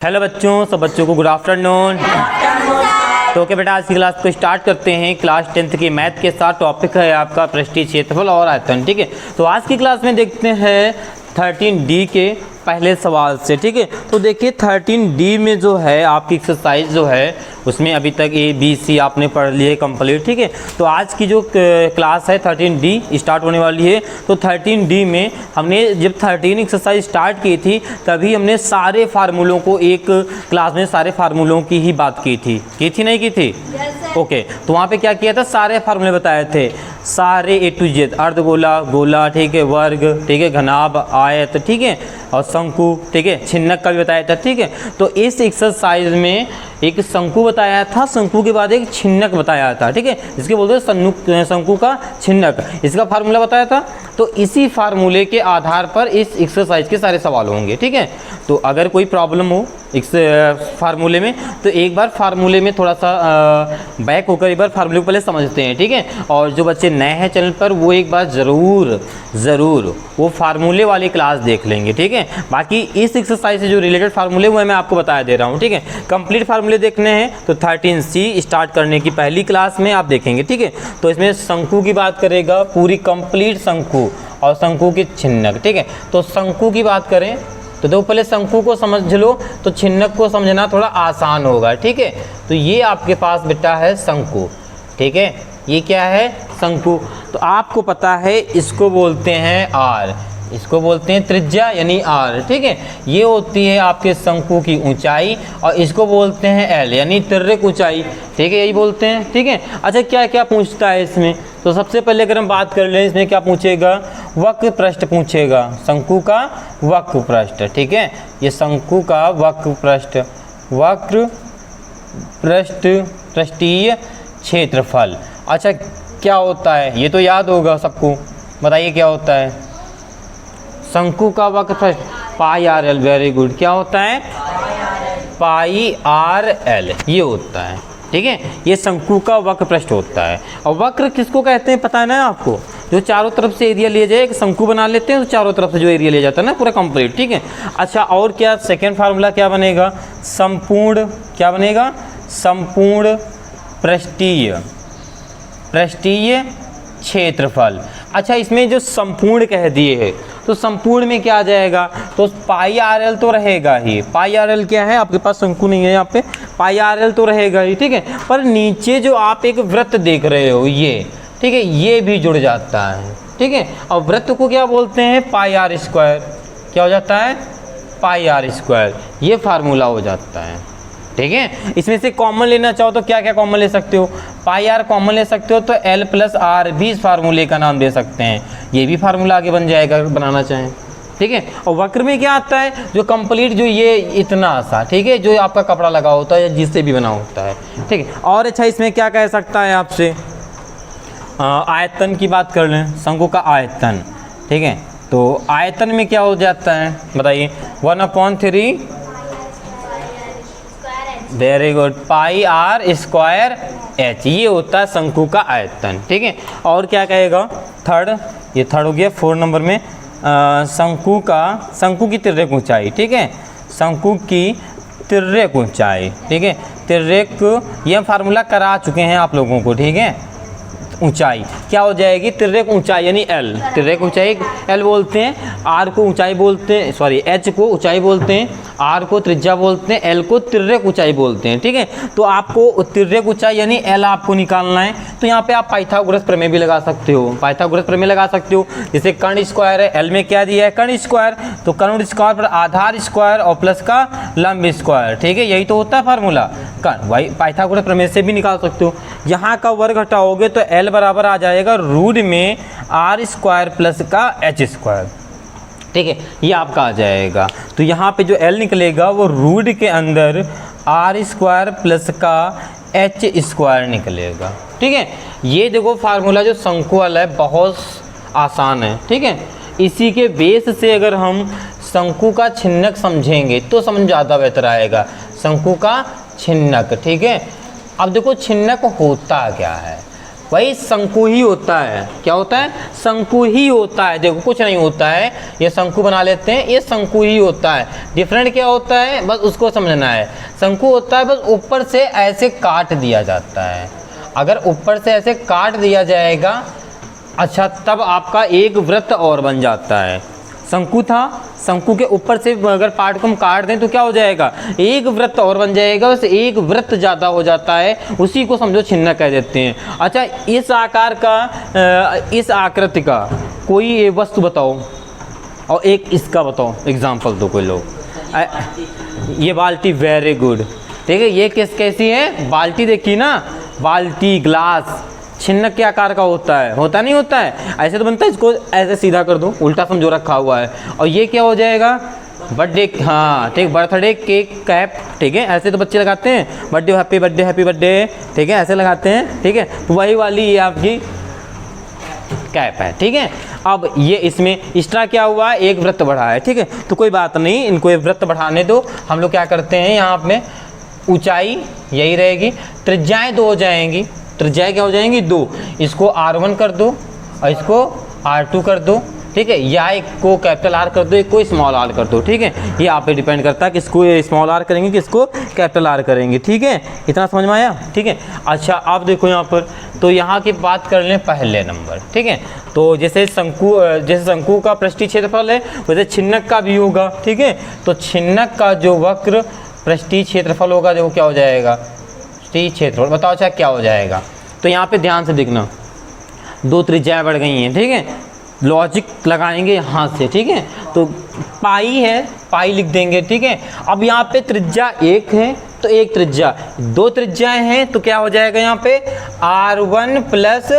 Hello बच्चों, सब बच्चों को गुड आफ्टरनून। तो ओके बेटा, आज की क्लास को स्टार्ट करते हैं। क्लास 10th की मैथ के साथ टॉपिक है आपका पृष्ठीय क्षेत्रफल और आयतन। ठीक है, तो आज की क्लास में देखते हैं 13D के पहले सवाल से। ठीक है, तो देखिए 13D में जो है आपकी एक्सरसाइज जो है उसमें अभी तक ABC आपने पढ़ लिए कंप्लीट। ठीक है, तो आज की जो क्लास है 13D स्टार्ट होने वाली है। तो 13D में हमने जब 13 एक्सरसाइज स्टार्ट की थी तभी हमने सारे फार्मूलों को एक क्लास में सारे फार्मूलों की ही बात की थी नहीं की थी? ओके, तो वहाँ पे क्या किया था, सारे फार्मूले बताए थे, सारे A to Z, अर्धगोला, गोला, ठीक है, वर्ग, ठीक है, घनाभ, आयत, ठीक है, और शंकु, ठीक है, छिन्नक का भी बताया था। ठीक है, तो इस एक्सरसाइज में एक शंकु बताया था, शंकु के बाद एक छिन्नक बताया था। ठीक है, जिसके बोलते हैं शंकु का छिन्नक, इसका फार्मूला बताया था। तो इसी फार्मूले के आधार पर इस एक्सरसाइज के सारे सवाल होंगे। ठीक है, तो अगर कोई प्रॉब्लम हो इस फार्मूले में तो एक बार फार्मूले में थोड़ा सा बैक होकर एक बार फार्मूले को पहले समझते हैं। ठीक है, और जो बच्चे नए हैं चैनल पर वो एक बार ज़रूर वो फार्मूले वाली क्लास देख लेंगे। ठीक है, बाकी इस एक्सरसाइज से जो रिलेटेड फार्मूले हुए मैं आपको बता दे रहा हूँ। ठीक है, कंप्लीट फार्मूले देखने हैं तो 13C स्टार्ट करने की पहली क्लास में आप देखेंगे। ठीक है, तो इसमें शंकु की बात करेगा, पूरी कंप्लीट शंकु और शंकु की छिन्नक। ठीक है, तो शंकु की बात करें तो देखो पहले शंकु को समझ लो तो छिन्नक को समझना थोड़ा आसान होगा। ठीक है, तो ये आपके पास बेटा है शंकु। ठीक है, ये क्या है, शंकु। तो आपको पता है इसको बोलते हैं R, इसको बोलते हैं त्रिज्या यानी R। ठीक है, ये होती है आपके शंकु की ऊंचाई और इसको बोलते हैं L यानी तिर्यक ऊंचाई। ठीक है, यही बोलते हैं। ठीक है, अच्छा क्या क्या पूछता है इसमें, तो सबसे पहले अगर हम बात कर लें इसमें क्या पूछेगा, वक्र पृष्ठ पूछेगा, शंकु का वक्र पृष्ठ। ठीक है, ये शंकु का वक्र पृष्ठ पृष्ठीय क्षेत्रफल। अच्छा क्या होता है, ये तो याद होगा सबको, बताइए क्या होता है शंकु का वक्र पृष्ठ, पाई आर एल। वेरी गुड, क्या होता है, पाई आर एल, ये होता है। ठीक है, ये शंकु का वक्र पृष्ठ होता है। और वक्र किसको कहते हैं पता है ना आपको, जो चारों तरफ से एरिया लिया जाए, एक शंकु बना लेते हैं तो चारों तरफ से जो एरिया लिया जाता है ना पूरा कंप्लीट। ठीक है, अच्छा और क्या, सेकेंड फार्मूला क्या बनेगा, संपूर्ण, क्या बनेगा, संपूर्ण पृष्ठीय क्षेत्रफल। अच्छा इसमें जो संपूर्ण कह दिए है तो संपूर्ण में क्या आ जाएगा, तो पाई आर एल तो रहेगा ही। पाई आर एल क्या है, आपके पास शंकु नहीं है यहाँ पे, पाई आर एल तो रहेगा ही। ठीक है, पर नीचे जो आप एक वृत्त देख रहे हो ये, ठीक है, ये भी जुड़ जाता है। ठीक है, और वृत्त को क्या बोलते हैं, पाई आर स्क्वायर। क्या हो जाता है, पाई आर स्क्वायर, ये फार्मूला हो जाता है। ठीक है, इसमें से कॉमन लेना चाहो तो क्या क्या कॉमन ले सकते हो, पाई आर कॉमन ले सकते हो तो L प्लस आर भी इस फार्मूले का नाम दे सकते हैं, ये भी फार्मूला आगे बन जाएगा अगर बनाना चाहें। ठीक है, और वक्र में क्या आता है, जो कंप्लीट जो ये इतना सा, ठीक है, जो आपका कपड़ा लगा होता है या जिससे भी बना होता है। ठीक है, और अच्छा इसमें क्या कह सकता है आपसे, आयतन की बात कर लें, शंकु का आयतन। ठीक है, तो आयतन में क्या हो जाता है बताइए, 1/3, very good, pi r square h, ये होता है शंकु का आयतन। ठीक है, और क्या कहेगा, थर्ड, ये थर्ड हो गया। 4 नंबर में शंकु की तिर्यक ऊंचाई। ठीक है, शंकु की तिर्यक ऊंचाई। ठीक है, तिर्यक, ये फार्मूला करा चुके हैं आप लोगों को। ठीक है, ऊंचाई क्या हो जाएगी, तिर्यक ऊंचाई यानी L, तिर्यक ऊंचाई L बोलते हैं, R को ऊंचाई बोलते हैं, सॉरी H को ऊंचाई बोलते हैं, R को त्रिज्या बोलते हैं, L को तिर्यक ऊंचाई बोलते हैं। ठीक है, तो आपको तिर्यक ऊंचाई यानी L आपको निकालना है, तो यहाँ पे आप पाइथागोरस प्रमेय भी लगा सकते हो, पाइथागोरस प्रमेय लगा सकते हो। जैसे कर्ण स्क्वायर है, L में क्या दिया है, कर्ण स्क्वायर, तो कर्ण स्क्वायर पर आधार स्क्वायर और प्लस का लंब स्क्वायर। ठीक है, यही तो होता है फार्मूला, वही पाइथागोरस प्रमेय से भी निकाल सकते हो। यहाँ का वर्ग हटाओगे तो L बराबर आ जाएगा रूट में आर स्क्वायर प्लस का एच स्क्वायर। ठीक है, ये आपका आ जाएगा। तो यहाँ पे जो L निकलेगा वो रूट के अंदर आर स्क्वायर प्लस का एच स्क्वायर निकलेगा। ठीक है, ये देखो फार्मूला जो शंकु वाला है बहुत आसान है। ठीक है, इसी के बेस से अगर हम शंकु का छिन्नक समझेंगे तो समझ ज़्यादा बेहतर आएगा, शंकु का छिन्नक। ठीक है, अब देखो छिन्नक होता क्या है, वही शंकु ही होता है। क्या होता है? शंकु ही होता है। देखो कुछ नहीं होता है, ये शंकु बना लेते हैं, ये शंकु ही होता है। डिफरेंट क्या होता है बस उसको समझना है। शंकु होता है बस ऊपर से ऐसे काट दिया जाता है। अगर ऊपर से ऐसे काट दिया जाएगा, अच्छा, तब आपका एक वृत्त और बन जाता है। शंकु था, शंकु के ऊपर से अगर पार्ट को हम काट दें तो क्या हो जाएगा? एक वृत्त और बन जाएगा, बस एक वृत्त ज़्यादा हो जाता है, उसी को समझो छिन्नक कह देते हैं। अच्छा, इस आकार का, इस आकृति का कोई वस्तु बताओ और एक इसका बताओ, एग्जाम्पल दो कोई लोग। ये बाल्टी, वेरी गुड, ठीक है। ये कैसी है? बाल्टी देखी ना, बाल्टी, ग्लास छिन्नक के आकार का होता है, होता नहीं होता है? ऐसे तो बनता है, इसको ऐसे सीधा कर दो, उल्टा समझो रखा हुआ है। और ये क्या हो जाएगा? बर्थडे, हाँ ठीक, बर्थडे केक कैप, ठीक है, ऐसे तो बच्चे लगाते हैं, birthday happy birthday happy birthday, ठीक है, ऐसे लगाते हैं, ठीक है। तो वही वाली ये आपकी कैप है, ठीक है। अब ये इसमें एक्स्ट्रा क्या हुआ? एक वृत्त बढ़ा है, ठीक है। तो कोई बात नहीं, इनको एक वृत्त बढ़ाने दो। हम लोग क्या करते हैं, यहाँ पे ऊंचाई यही रहेगी, त्रिज्याएँ 2 हो जाएंगी। त्रिज्याएँ क्या हो जाएंगी? 2। इसको R1 कर दो और इसको R2 कर दो, ठीक है। या एक को कैपिटल R कर दो, एक को स्मॉल r कर दो, ठीक है। ये आप पे डिपेंड करता है किसको स्मॉल r करेंगे, किसको कैपिटल R करेंगे, ठीक है। इतना समझ में आया? ठीक है। अच्छा, आप देखो यहाँ पर, तो यहाँ की बात कर लें पहले नंबर, ठीक है। तो जैसे शंकु का पृष्ठीय क्षेत्रफल है, वैसे छिन्नक का भी होगा, ठीक है। तो छिन्नक का जो वक्र पृष्ठीय क्षेत्रफल होगा, देखो क्या हो जाएगा? पृष्ठीय क्षेत्रफल बताओ अच्छा क्या हो जाएगा? तो यहाँ पे ध्यान से देखना, 2 त्रिज्याएँ बढ़ गई हैं, ठीक है। लॉजिक लगाएंगे यहाँ से, ठीक है। तो पाई है, पाई लिख देंगे, ठीक है। अब यहाँ पे त्रिज्या 1 है तो 1 त्रिज्या, 2 त्रिज्याएँ हैं तो क्या हो जाएगा? यहाँ पे R1 प्लस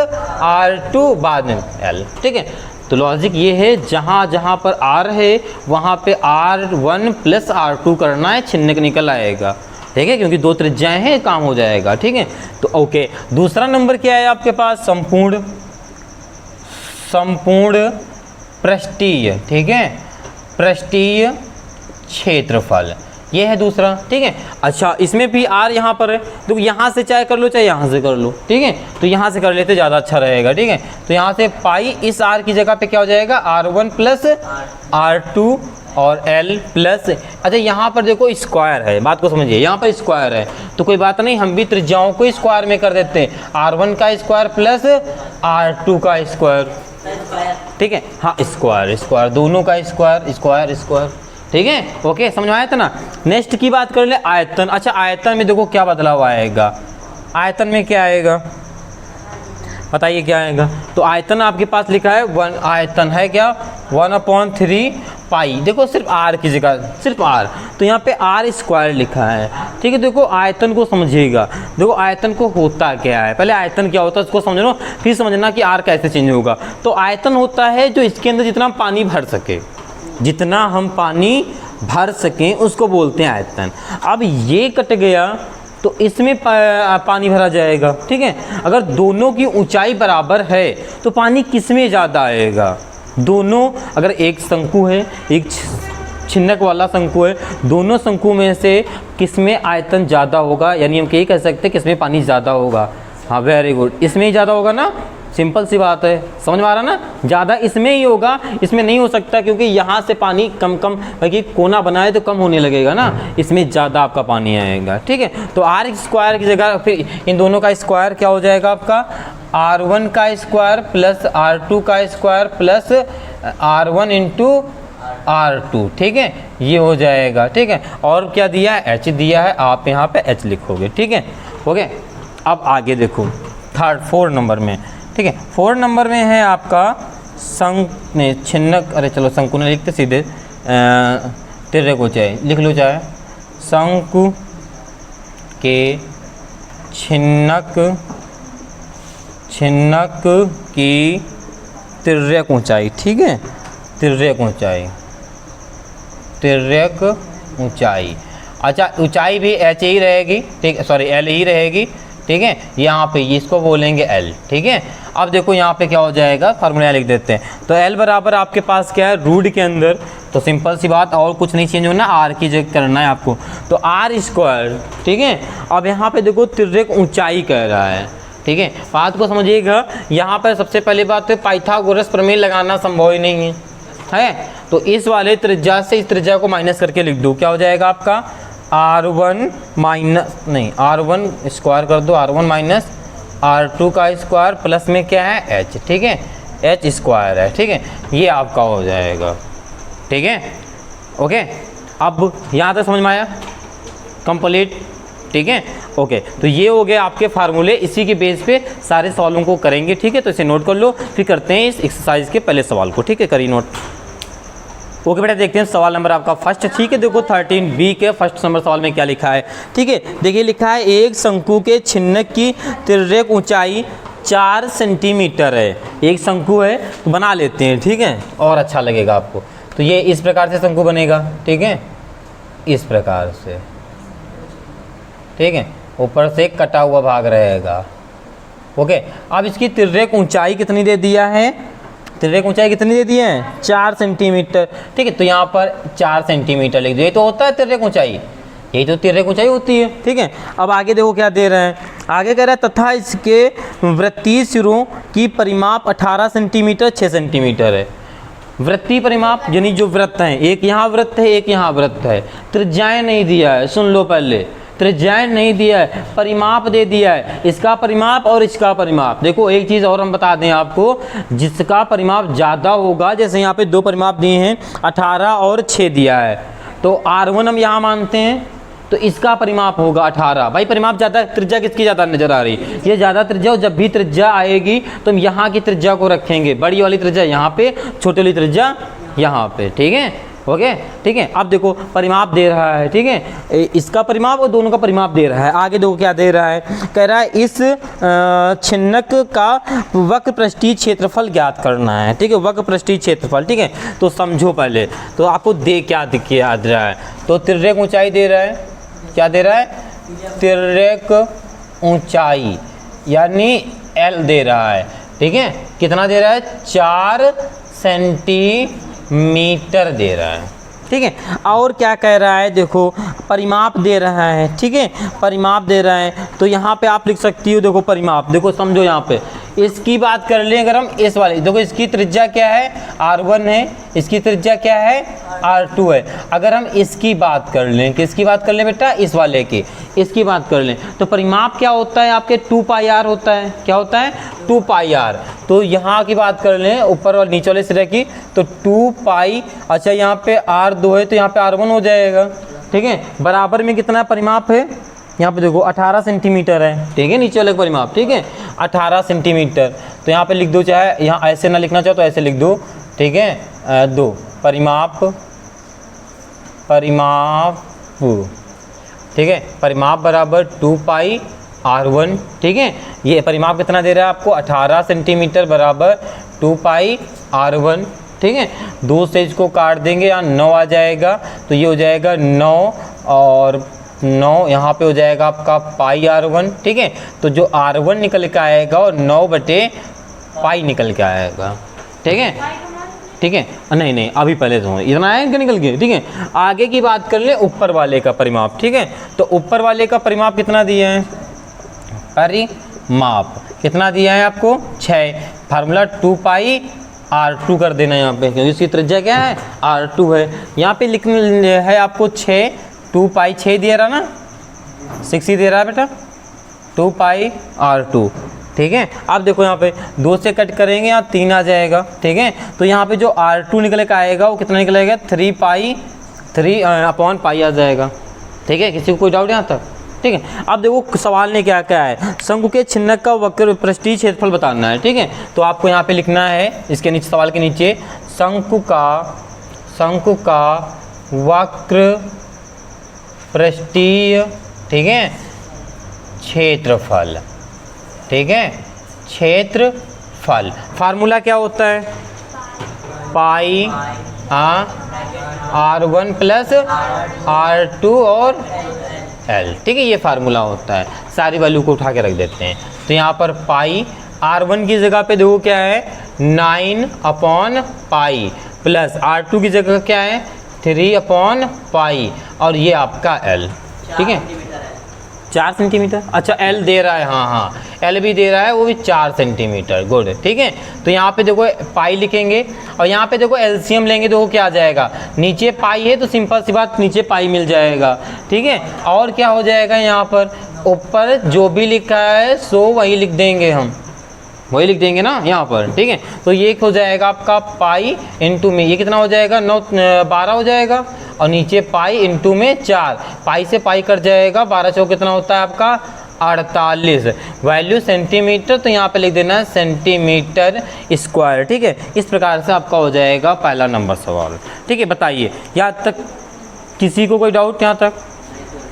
R2 बाद में L, ठीक है। तो लॉजिक ये है, जहाँ जहाँ पर R है वहाँ पे R1 प्लस R2 करना है, छिन्नक निकल आएगा, ठीक है, क्योंकि 2 त्रिज्याएँ हैं, काम हो जाएगा, ठीक है। तो ओके, दूसरा नंबर क्या है आपके पास? संपूर्ण पृष्ठीय, ठीक है, पृष्ठीय क्षेत्रफल, ये है दूसरा, ठीक है। अच्छा, इसमें भी R यहाँ पर है, तो यहाँ से चाहे कर लो चाहे यहाँ से कर लो, ठीक है। तो यहाँ से कर लेते ज़्यादा अच्छा रहेगा, ठीक है। तो यहाँ से पाई इस R की जगह पे क्या हो जाएगा? R1 प्लस R2 और L प्लस, अच्छा यहाँ पर देखो स्क्वायर है, बात को समझिए, यहाँ पर स्क्वायर है तो कोई बात नहीं, हम भी त्रिज्याओं को स्क्वायर में कर देते हैं। R1 का स्क्वायर प्लस R2 का स्क्वायर, ठीक है, हाँ, स्क्वायर स्क्वायर, दोनों का स्क्वायर, स्क्वायर स्क्वायर, ठीक है। ओके, समझ में आया था ना? नेक्स्ट की बात कर ले, आयतन। अच्छा, आयतन में देखो क्या बदलाव आएगा? आयतन में क्या आएगा बताइए, क्या आएगा? तो आयतन आपके पास लिखा है 1, आयतन है क्या? 1/3 पाई, देखो सिर्फ R की जगह सिर्फ R, तो यहाँ पे R स्क्वायर लिखा है, ठीक है। देखो आयतन को समझिएगा, देखो आयतन को होता क्या है, पहले आयतन क्या होता है उसको समझ लो, फिर समझना कि R कैसे चेंज होगा। तो आयतन होता है जो इसके अंदर जितना पानी भर सके, जितना हम पानी भर सकें उसको बोलते हैं आयतन। अब ये कट गया तो इसमें पानी भरा जाएगा, ठीक है। अगर दोनों की ऊंचाई बराबर है तो पानी किस में ज़्यादा आएगा? दोनों, अगर एक शंकु है, एक छिन्नक वाला शंकु है, दोनों शंकु में से किस में आयतन ज़्यादा होगा? यानी हम यही कह सकते हैं किस में पानी ज़्यादा होगा। हाँ, वेरी गुड, इसमें ही ज़्यादा होगा ना, सिंपल सी बात है, समझ में आ रहा ना? ज़्यादा इसमें ही होगा, इसमें नहीं हो सकता, क्योंकि यहाँ से पानी कम क्योंकि कोना बनाए तो कम होने लगेगा ना, इसमें ज़्यादा आपका पानी आएगा, ठीक है। तो R स्क्वायर की जगह फिर इन दोनों का स्क्वायर क्या हो जाएगा आपका? R1 का स्क्वायर प्लस R2 का square plus R1 into R2, ठीक है, ये हो जाएगा, ठीक है। और क्या दिया है? H दिया है, आप यहाँ पे H लिखोगे, ठीक है। ओके, अब आगे देखो 4 नंबर में, ठीक है। 4 नंबर में है आपका छिन्नक, अरे चलो शंकु ने लिखते सीधे, तिर्यक ऊंचाई लिख लो, चाहे शंकु के छिन्नक की तिर्यक ऊंचाई, ठीक है, तिर्यक ऊंचाई। अच्छा, ऊंचाई भी H ही रहेगी, ठीक, सॉरी L ही रहेगी, ठीक है। यहाँ पे इसको बोलेंगे L, ठीक है। अब देखो यहाँ पे क्या हो जाएगा, फार्मूला लिख देते हैं। तो L बराबर आपके पास क्या है? रूट के अंदर, तो सिंपल सी बात, और कुछ नहीं चेंज होना, R की जगह करना है आपको, तो R स्क्वायर, ठीक है। अब यहाँ पे देखो तिर्यक ऊंचाई कह रहा है, ठीक है, बात को समझिएगा। यहाँ पर सबसे पहली बात तो पाइथागोरस प्रमेय लगाना संभव ही नहीं है। तो इस वाले त्रिज्या से इस त्रिज्या को माइनस करके लिख दो, क्या हो जाएगा आपका R1 माइनस नहीं R1 स्क्वायर कर दो, R1 माइनस R2 का स्क्वायर प्लस में क्या है H, ठीक है, H स्क्वायर है, ठीक है, ये आपका हो जाएगा, ठीक है, ओके। अब यहाँ तक समझ में आया, कंप्लीट, ठीक है, ओके। तो ये हो गए आपके फार्मूले, इसी के बेस पे सारे सवालों को करेंगे, ठीक है। तो इसे नोट कर लो, फिर करते हैं इस एक्सरसाइज के पहले सवाल को, ठीक है, करिए नोट। ओके बेटा, देखते हैं सवाल नंबर आपका फर्स्ट, ठीक है। देखो 13B के फर्स्ट नंबर सवाल में क्या लिखा है, ठीक है। देखिए लिखा है एक शंकु के छिन्नक की तिर्यक ऊंचाई 4 सेंटीमीटर है। एक शंकु है तो बना लेते हैं, ठीक है, और अच्छा लगेगा आपको। तो ये इस प्रकार से शंकु बनेगा, ठीक है, इस प्रकार से, ठीक है, ऊपर से कटा हुआ भाग रहेगा, ओके। अब इसकी तिर्यक ऊंचाई कितनी दे दिया है, तिर्यक ऊंचाई कितनी दे दी है 4 सेंटीमीटर, ठीक है। तो यहाँ पर 4 सेंटीमीटर लिख दो, ये तो होता है तिर्यक ऊंचाई, यही तो तिर्यक ऊंचाई होती है, ठीक है। अब आगे देखो क्या दे रहे हैं, आगे कह रहा है तथा इसके वृत्तीय सिरों की परिमाप 18 सेंटीमीटर 6 सेंटीमीटर है। वृत्तीय परिमाप यानी जो वृत्त हैं, एक यहाँ वृत्त है एक यहाँ वृत्त है, त्रिज्याएं नहीं दिया है, सुन लो पहले, त्रिज्याएं नहीं दिया है, परिमाप दे दिया है, इसका परिमाप और इसका परिमाप। देखो एक चीज़ और हम बता दें आपको, जिसका परिमाप ज़्यादा होगा, जैसे यहाँ पे 2 परिमाप दिए हैं 18 और 6 दिया है, तो R1 हम यहाँ मानते हैं, तो इसका परिमाप होगा 18। भाई परिमाप ज़्यादा, त्रिज्या किसकी ज़्यादा नजर आ रही, ये ज़्यादा त्रिज्या, और जब भी त्रिज्या आएगी तो हम यहाँ की त्रिज्या को रखेंगे, बड़ी वाली त्रिज्या यहाँ पे, छोटी वाली त्रिज्या यहाँ पे, ठीक है, ओके, ठीक है। अब देखो परिमाप दे रहा है, ठीक है, इसका परिमाप और दोनों का परिमाप दे रहा है। आगे देखो क्या दे रहा है, कह रहा है इस छिन्नक का वक्र पृष्ठीय क्षेत्रफल ज्ञात करना है, ठीक है, वक्र पृष्ठीय क्षेत्रफल, ठीक है। तो समझो पहले, तो आपको दे क्या दिख याद रहा है, तो तिर्यक ऊंचाई दे रहा है, क्या दे रहा है, तिर्यक ऊंचाई यानी L दे रहा है, ठीक है, कितना दे रहा है 4 सेंटीमीटर दे रहा है, ठीक है। और क्या कह रहा है, देखो परिमाप दे रहा है, ठीक है, परिमाप दे रहा है, तो यहाँ पे आप लिख सकती हो, देखो परिमाप, देखो समझो यहाँ पे इसकी बात कर लें अगर हम, इस वाले देखो इसकी त्रिज्या क्या है R1 है, इसकी त्रिज्या क्या है R2 है। अगर हम इसकी बात कर लें, किसकी बात कर लें बेटा, इस वाले की, इसकी बात कर लें, तो परिमाप क्या होता है आपके 2πr होता है, क्या होता है 2πr। तो यहाँ की बात कर लें ऊपर और नीचे वाले सिरे की, तो 2π, अच्छा यहाँ पे R2 है तो यहाँ पे R1 हो जाएगा, ठीक है, बराबर में कितना परिमाप है, यहाँ पे देखो 18 सेंटीमीटर है, ठीक है, नीचे वाले परिमाप, ठीक है 18 सेंटीमीटर। तो यहाँ पे लिख दो, चाहे यहाँ ऐसे ना लिखना चाहो तो ऐसे लिख दो, ठीक है, 2 परिमाप, ठीक है, परिमाप बराबर 2πr1, ठीक है। ये परिमाप कितना दे रहा है आपको 18 सेंटीमीटर बराबर 2πr1, ठीक है। 2 से इसको काट देंगे, यहाँ 9 आ जाएगा, तो ये हो जाएगा 9 और 9 यहाँ पे हो जाएगा आपका πr1, ठीक है। तो जो R1 निकल के आएगा और 9/π निकल के आएगा, ठीक है, ठीक है, नहीं अभी पहले तो इतना आएगा निकल के, ठीक है। आगे की बात कर ले ऊपर वाले का परिमाप, ठीक है। तो ऊपर वाले का परिमाप कितना दिया है, परिमाप कितना दिया है आपको 6, फार्मूला 2πr2 कर देना यहाँ पे, क्योंकि इसकी त्रिज्या क्या है R2 है। यहाँ पे लिखना है आपको 6, 2π 6 दे रहा ना, 6 ही दे रहा है बेटा, 2πr2, ठीक है। अब देखो यहाँ पे 2 से कट करेंगे, यहाँ 3 आ जाएगा, ठीक है। तो यहाँ पे जो R2 निकल के आएगा वो कितना निकलेगा 3/π आ जाएगा, ठीक है। किसी को कोई डाउट यहाँ तक, ठीक है। अब देखो सवाल ने क्या क्या है, शंकु के छिन्नक का वक्र पृष्ठीय क्षेत्रफल बताना है, ठीक है। तो आपको यहाँ पे लिखना है, इसके नीचे सवाल के नीचे शंकु का वक्र पृष्ठीय, ठीक है, क्षेत्रफल, ठीक है, क्षेत्रफल। फार्मूला क्या होता है πr1 प्लस R2 और L, ठीक है, ये फार्मूला होता है। सारी वैल्यू को उठा के रख देते हैं, तो यहाँ पर πr1 की जगह पे देखो क्या है 9/π प्लस R2 की जगह क्या है 3/π और ये आपका L, ठीक है, 4 सेंटीमीटर। अच्छा एल दे रहा है, हाँ हाँ एल भी दे रहा है, वो भी 4 सेंटीमीटर। गुड, ठीक है। तो यहाँ पे देखो पाई लिखेंगे और यहाँ पे देखो एलसीएम लेंगे तो वो क्या आ जाएगा, नीचे पाई है तो सिंपल सी बात नीचे पाई मिल जाएगा, ठीक है। और क्या हो जाएगा यहाँ पर, ऊपर जो भी लिखा है सो वही लिख देंगे, हम वही लिख देंगे ना यहाँ पर, ठीक है। तो ये हो जाएगा आपका पाई इंटू में, ये कितना हो जाएगा 12 हो जाएगा, और नीचे पाई इंटू में 4, पाई से पाई कट जाएगा, 12 चौक कितना होता है आपका 48। वैल्यू सेंटीमीटर, तो यहाँ पे लिख देना है सेंटीमीटर स्क्वायर, ठीक है। इस प्रकार से आपका हो जाएगा पहला नंबर सवाल, ठीक है। बताइए यहाँ तक किसी को कोई डाउट यहाँ तक,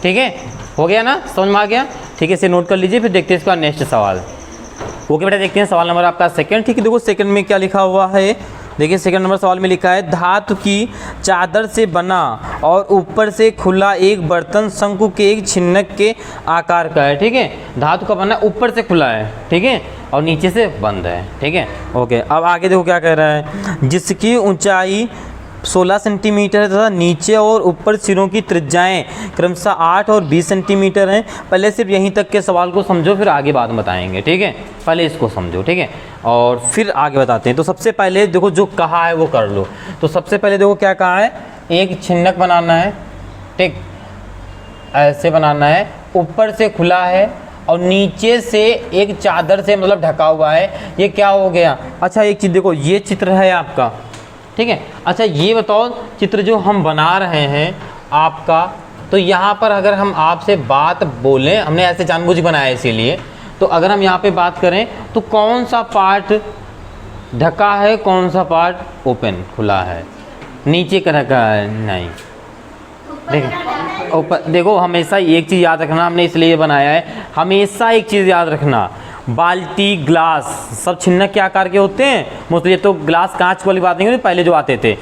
ठीक है, हो गया ना, समझ में आ गया, ठीक है। इसे नोट कर लीजिए, फिर देखते हैं इसका नेक्स्ट सवाल। ओके बेटा, देखते हैं सवाल नंबर आपका सेकंड, ठीक है। देखो सेकंड में क्या लिखा हुआ है, देखिए सेकंड नंबर सवाल में लिखा है धातु की चादर से बना और ऊपर से खुला एक बर्तन शंकु के एक छिन्नक के आकार का है, ठीक है। धातु का बना ऊपर से खुला है, ठीक है, और नीचे से बंद है, ठीक है। ओके, अब आगे देखो क्या कह रहा है, जिसकी ऊंचाई 16 सेंटीमीटर तथा नीचे और ऊपर सिरों की त्रिज्याएं क्रमशः 8 और 20 सेंटीमीटर हैं। पहले सिर्फ यहीं तक के सवाल को समझो, फिर आगे बात बताएंगे, ठीक है। पहले इसको समझो, ठीक है, और फिर आगे बताते हैं। तो सबसे पहले देखो जो कहा है वो कर लो। तो सबसे पहले देखो क्या कहा है, एक छिन्नक बनाना है, ठीक, ऐसे बनाना है, ऊपर से खुला है और नीचे से एक चादर से मतलब ढका हुआ है। ये क्या हो गया, अच्छा एक चीज़ देखो, ये चित्र है आपका, ठीक है। अच्छा ये बताओ चित्र जो हम बना रहे हैं आपका, तो यहाँ पर अगर हम आपसे बात बोलें, हमने ऐसे जानबूझ के बनाया इसीलिए, तो अगर हम यहाँ पे बात करें तो कौन सा पार्ट ढका है, कौन सा पार्ट ओपन खुला है, नीचे का ढका है, नहीं, देखो ऊपर देखो। हमेशा एक चीज़ याद रखना, हमने इसलिए बनाया है, हमेशा एक चीज़ याद रखना, बाल्टी ग्लास सब छिन्नक के आकार के होते हैं मोस्टली। तो ग्लास कांच वाली बात नहीं होती, पहले जो आते थे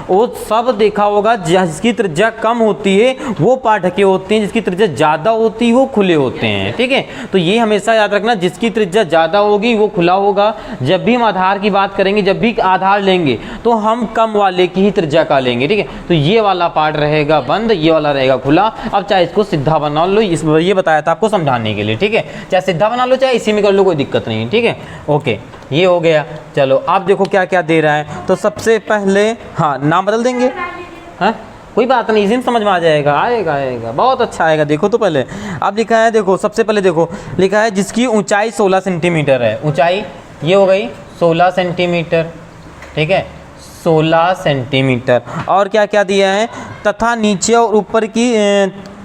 वो सब देखा होगा, जिसकी त्रिज्या कम होती है वो पार्ट ढके होते हैं, जिसकी त्रिज्या ज़्यादा होती है वो खुले होते हैं, ठीक है। तो ये हमेशा याद रखना, जिसकी त्रिज्या ज़्यादा होगी वो खुला होगा। जब भी हम आधार की बात करेंगे, जब भी आधार लेंगे तो हम कम वाले की ही त्रिज्या का लेंगे, ठीक है। तो ये वाला पार्ट रहेगा बंद, ये वाला रहेगा खुला। अब चाहे इसको सीधा बना लो, ये बताया था आपको समझाने के लिए, ठीक है, चाहे सीधा बना लो चाहे इसी में कर लो, कोई दिक्कत नहीं, ठीक है। ओके, ये हो गया। चलो अब देखो क्या क्या दे रहा है। तो सबसे पहले हाँ नाम बदल देंगे, हाँ कोई बात नहीं, इसी में समझ में आ जाएगा, आएगा बहुत अच्छा आएगा। देखो तो पहले अब लिखा है, देखो सबसे पहले देखो लिखा है जिसकी ऊंचाई 16 सेंटीमीटर है। ऊंचाई ये हो गई 16 सेंटीमीटर, ठीक है, 16 सेंटीमीटर। और क्या क्या दिया है, तथा नीचे और ऊपर की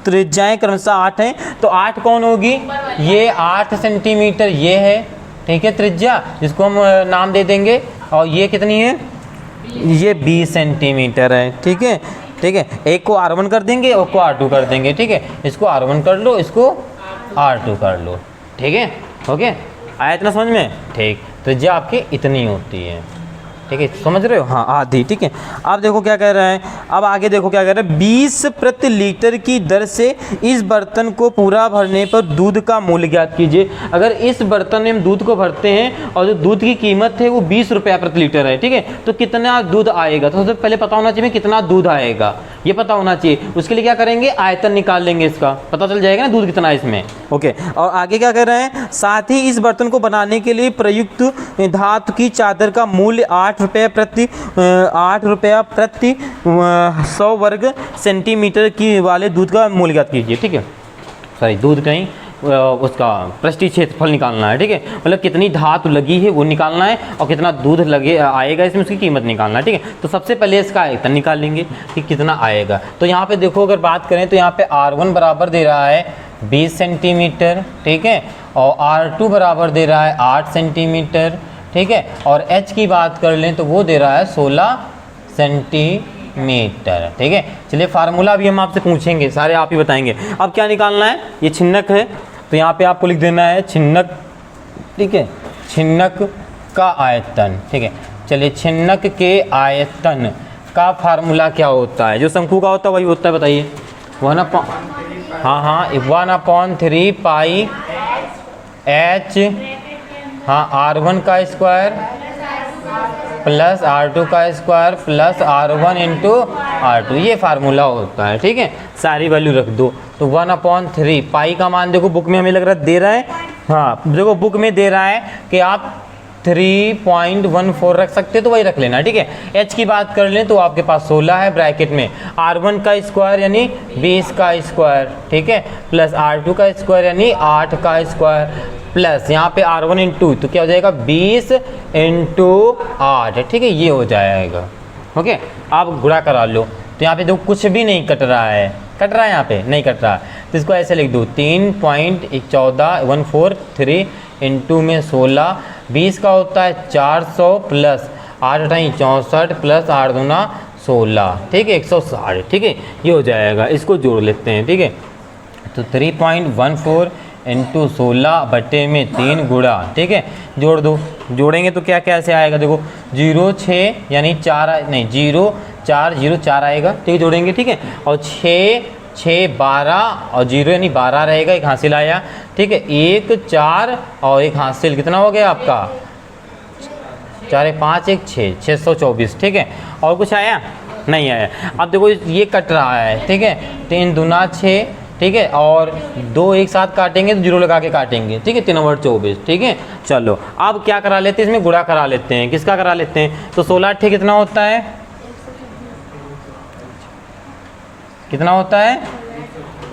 त्रिज्याएं क्रमशः 8 हैं। तो 8 कौन होगी, ये 8 सेंटीमीटर ये है, ठीक है, त्रिज्या, जिसको हम नाम दे देंगे। और ये कितनी है, ये 20 सेंटीमीटर है, ठीक है, ठीक है। एक को R1 कर देंगे और को R2 कर देंगे, ठीक है। इसको R1 कर लो, इसको R2 कर लो, ठीक है। ओके, आया इतना समझ में, ठीक। त्रिज्या आपकी इतनी होती है, ठीक है, समझ रहे हो, हाँ आधी, ठीक है। अब देखो क्या कह रहा है, अब आगे देखो क्या कह रहा है, 20 प्रति लीटर की दर से इस बर्तन को पूरा भरने पर दूध का मूल्य ज्ञात कीजिए। अगर इस बर्तन में हम दूध को भरते हैं और जो दूध की कीमत है वो 20 रुपया प्रति लीटर है, ठीक है, तो कितना दूध आएगा, तो सबसे पहले पता होना चाहिए कितना दूध आएगा, ये पता होना चाहिए। उसके लिए क्या करेंगे, आयतन निकाल लेंगे, इसका पता चल जाएगा ना दूध कितना है इसमें। ओके, और आगे क्या कह रहे हैं, साथ ही इस बर्तन को बनाने के लिए प्रयुक्त धातु की चादर का मूल्य 8 रुपये प्रति 100 वर्ग सेंटीमीटर की वाले दूध का मूल्य ज्ञात कीजिए, ठीक है। सॉरी, दूध कहीं उसका पृष्ठीय क्षेत्रफल निकालना है, ठीक है, मतलब कितनी धातु लगी है वो निकालना है और कितना दूध लगे आएगा इसमें, उसकी कीमत निकालना है, ठीक है। तो सबसे पहले इसका आयतन निकाल लेंगे कि कितना आएगा। तो यहाँ पे देखो अगर बात करें तो यहाँ पे R1 बराबर दे रहा है 20 सेंटीमीटर, ठीक है, और R2 बराबर दे रहा है 8 सेंटीमीटर, ठीक है, और H की बात कर लें तो वो दे रहा है 16 सेंटीमीटर, ठीक है। चलिए फार्मूला भी हम आपसे पूछेंगे, सारे आप ही बताएंगे। अब क्या निकालना है, ये छिन्नक है तो यहाँ पे आपको लिख देना है छिन्नक, ठीक है, छिन्नक का आयतन, ठीक है। चलिए छिन्नक के आयतन का फार्मूला क्या होता है, जो शंकु का होता है वही होता है, बताइए। 1/3 पाई H, हाँ R1 का स्क्वायर प्लस R2 का square plus R1 into R2, ये फार्मूला होता है, ठीक है। सारी वैल्यू रख दो। तो 1/3 पाई का मान देखो बुक में हमें लग रहा है दे रहा है, हाँ देखो बुक में दे रहा है कि आप 3.14 रख सकते तो वही रख लेना, ठीक है। h की बात कर लें तो आपके पास 16 है ब्रैकेट में, R1 का स्क्वायर यानी 20 का स्क्वायर, ठीक है, प्लस R2 का स्क्वायर यानी 8 का स्क्वायर, प्लस यहाँ पे R1 इंटू, तो क्या हो जाएगा 20 इंटू 8, ठीक है, ये हो जाएगा। ओके, आप गुणा करा लो। तो यहाँ पे देखो कुछ भी नहीं कट रहा है, कट रहा है यहाँ पे नहीं कट रहा, तो इसको ऐसे लिख दो 3.143 इंटू में 16, 20 का होता है 400 प्लस 8 अठाई 64 प्लस 8 दूना 16, ठीक है 160, ठीक है, ये हो जाएगा। इसको जोड़ लेते हैं, ठीक है। तो 3.14 इंटू 16 बटे में 3 गुणा, ठीक है, जोड़ दो। जोड़ेंगे तो क्या कैसे आएगा देखो 0 6 यानी 4 नहीं 0 4 0 4 आएगा, ठीक है, जोड़ेंगे, ठीक है। और 6 6 12 और 0 यानी 12 रहेगा, एक हासिल आया, ठीक है। 1 4 और एक हासिल कितना हो गया आपका 4 5 1 6 624, ठीक है। और कुछ आया नहीं आया। अब देखो ये कट रहा है, ठीक है, 3 दूना 6, ठीक है, और 2 एक साथ काटेंगे तो 0 लगा के काटेंगे, ठीक है, 3/24, ठीक है। चलो अब क्या करा लेते हैं, इसमें गुणा करा लेते हैं। किसका करा लेते हैं, तो 16 8 कितना होता है, कितना होता है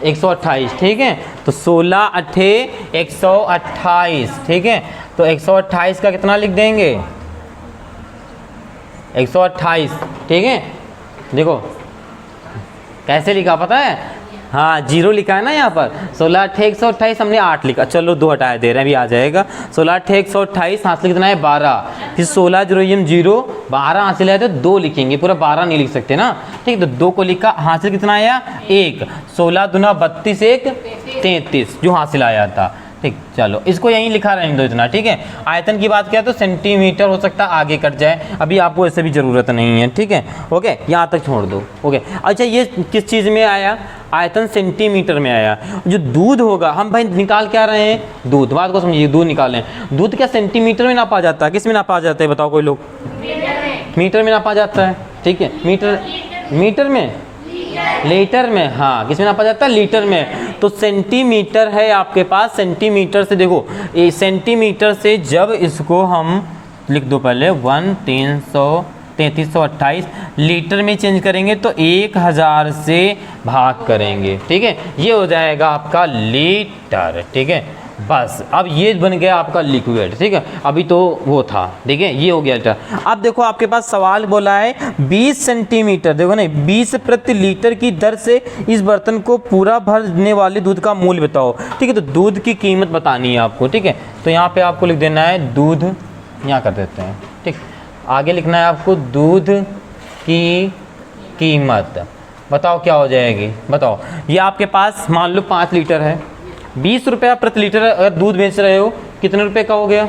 128, ठीक है। तो 16 8 128, ठीक है। तो 128 का कितना लिख देंगे 128, ठीक है। देखो कैसे लिखा पता है, हाँ 0 लिखा है ना यहाँ पर, 16 8 128 हमने 8 लिखा, चलो 2 हटाए दे रहे हैं, अभी आ जाएगा। 16 8 128 हासिल कितना है 12, फिर 16 0 0 12 हासिल है तो 2 लिखेंगे, पूरा 12 नहीं लिख सकते ना, ठीक है। तो 2 को लिखा, हासिल कितना आया 1, 16 दूना 32 1 33 जो हासिल आया था, ठीक। चलो इसको यहीं लिखा रहने दो इतना, ठीक है। आयतन की बात किया तो सेंटीमीटर हो सकता है आगे कट जाए, अभी आपको ऐसे भी ज़रूरत नहीं है, ठीक है। ओके, यहाँ तक छोड़ दो। ओके, अच्छा ये किस चीज़ में आया, आयतन सेंटीमीटर में आया। जो दूध होगा, हम भाई निकाल क्या रहे हैं, दूध, बात को समझिए, दूध निकालें। दूध क्या सेंटीमीटर में नापा जाता है, किस में नापा जाता है बताओ कोई लोग, मीटर में नापा जाता है, ठीक है। मीटर में, लीटर में, हाँ किस में नापा जाता है, लीटर में। तो सेंटीमीटर है आपके पास, सेंटीमीटर से देखो ये सेंटीमीटर से जब इसको हम लिख दो पहले 3328 लीटर में चेंज करेंगे तो 1000 से भाग करेंगे, ठीक है, ये हो जाएगा आपका लीटर, ठीक है। बस अब ये बन गया आपका लिक्विड, ठीक है। अभी तो वो था, ठीक है, ये हो गया लीटर। अब देखो आपके पास सवाल बोला है 20 सेंटीमीटर, देखो ना 20 प्रति लीटर की दर से इस बर्तन को पूरा भरने वाले दूध का मूल्य बताओ, ठीक है। तो दूध की कीमत बतानी है आपको, ठीक है। तो यहाँ पे आपको लिख देना है दूध, यहाँ कर देते हैं, ठीक। आगे लिखना है आपको दूध की कीमत, बताओ क्या हो जाएगी, बताओ। ये आपके पास मान लो 5 लीटर है, 20 रुपया प्रति लीटर अगर दूध बेच रहे हो, कितने रुपए का हो गया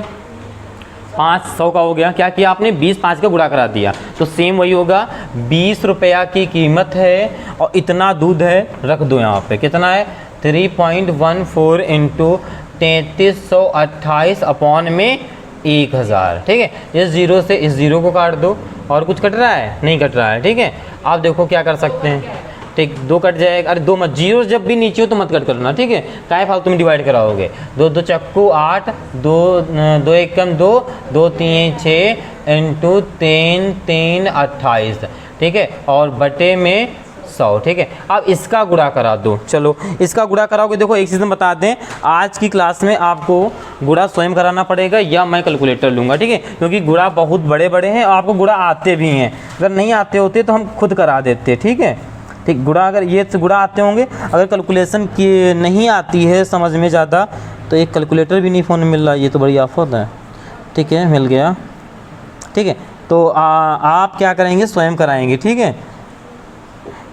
500 का हो गया। क्या किया आपने 20 5 का गुणा करा दिया, तो सेम वही होगा 20 रुपया की कीमत है और इतना दूध है, रख दो यहाँ पे, कितना है 3.14 इंटू 3328 अपॉन में 1000, ठीक है। इस 0 से इस 0 को काट दो, और कुछ कट रहा है नहीं कट रहा है, ठीक है। आप देखो क्या कर सकते हैं, ठीक, 2 कट जाएगा, अरे 2 मत, 0 जब भी नीचे हो तो मत कट करना, ठीक है, काय फालतू में डिवाइड कराओगे। 2 2 चक्कू 8, 2 1 कम 2 2 3 6 इंटू 3 3 28, ठीक है, और बटे में 100, ठीक है। अब इसका गुणा करा दो, चलो इसका गुणा कराओगे। देखो एक चीज़ हम बता दें, आज की क्लास में आपको गुणा स्वयं कराना पड़ेगा या मैं कैलकुलेटर लूँगा, ठीक है, क्योंकि गुणा बहुत बड़े बड़े हैं और आपको गुणा आते भी हैं, अगर नहीं आते होते तो हम खुद करा देते, ठीक है, ठीक। गुणा अगर ये गुणा आते होंगे, अगर कैलकुलेशन की नहीं आती है समझ में ज़्यादा, तो एक कैलकुलेटर भी नहीं फ़ोन में मिल रहा, ये तो बड़ी आफत है, ठीक है, मिल गया, ठीक है। तो आप क्या करेंगे, स्वयं कराएंगे, ठीक है,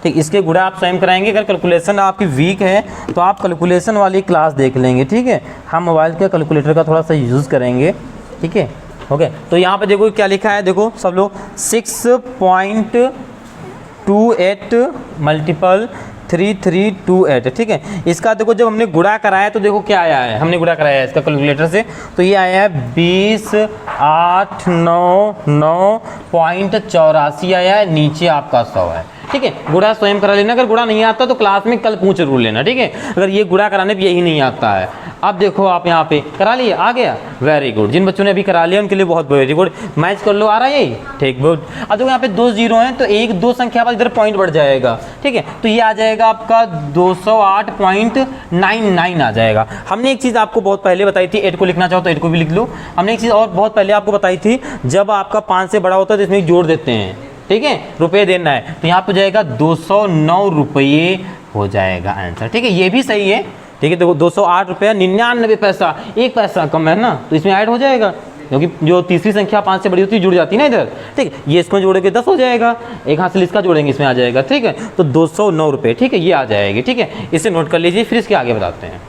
ठीक। इसके गुणा आप स्वयं कराएंगे। अगर कैलकुलेशन आपकी वीक है तो आप कैलकुलेशन वाली क्लास देख लेंगे, ठीक है। हम मोबाइल के कैलकुलेटर का थोड़ा सा यूज़ करेंगे, ठीक है। ओके, तो यहाँ पे देखो क्या लिखा है, देखो सब लोग 6.28 मल्टीपल 3328, ठीक है। इसका देखो जब हमने गुणा कराया तो देखो क्या आया है, हमने गुणा कराया है इसका कैलकुलेटर से, तो ये आया है 20,899.84 आया है, नीचे आपका 100 है, ठीक है। गुणा स्वयं करा लेना, अगर गुणा नहीं आता तो क्लास में कल पूछ जरूर लेना, ठीक है। अगर ये गुणा कराने पे यही नहीं आता है। अब देखो आप यहाँ पे करा लिए, आ गया, वेरी गुड। जिन बच्चों ने अभी करा लिया उनके लिए बहुत वेरी गुड, मैच कर लो, आ रहा है यही, ठीक गुड। अब देखो यहाँ पे 2 जीरो हैं तो एक 2 संख्या बाद इधर पॉइंट बढ़ जाएगा, ठीक है। तो ये आ जाएगा आपका 208.99 आ जाएगा। हमने एक चीज़ आपको बहुत पहले बताई थी, 8 को लिखना चाहो तो 8 को भी लिख लो। हमने एक चीज़ और बहुत पहले आपको बताई थी, जब आपका 5 से बड़ा होता है तो इसमें जोड़ देते हैं, ठीक है, रुपये देना है, तो यहाँ पे जाएगा 209 रुपये हो जाएगा आंसर, ठीक है। ये भी सही है, ठीक है। देखो 208 रुपया 99 पैसा, 1 पैसा कम है ना, तो इसमें ऐड हो जाएगा, क्योंकि जो तीसरी संख्या 5 से बड़ी होती है जुड़ जाती है ना इधर, ठीक है। ये इसको जोड़ेंगे 10 हो जाएगा, एक हाथ से इसका जोड़ेंगे इसमें आ जाएगा, ठीक है। तो 209 रुपये, ठीक है, ये आ जाएगी, ठीक है। इसे नोट कर लीजिए, फिर इसके आगे बताते हैं।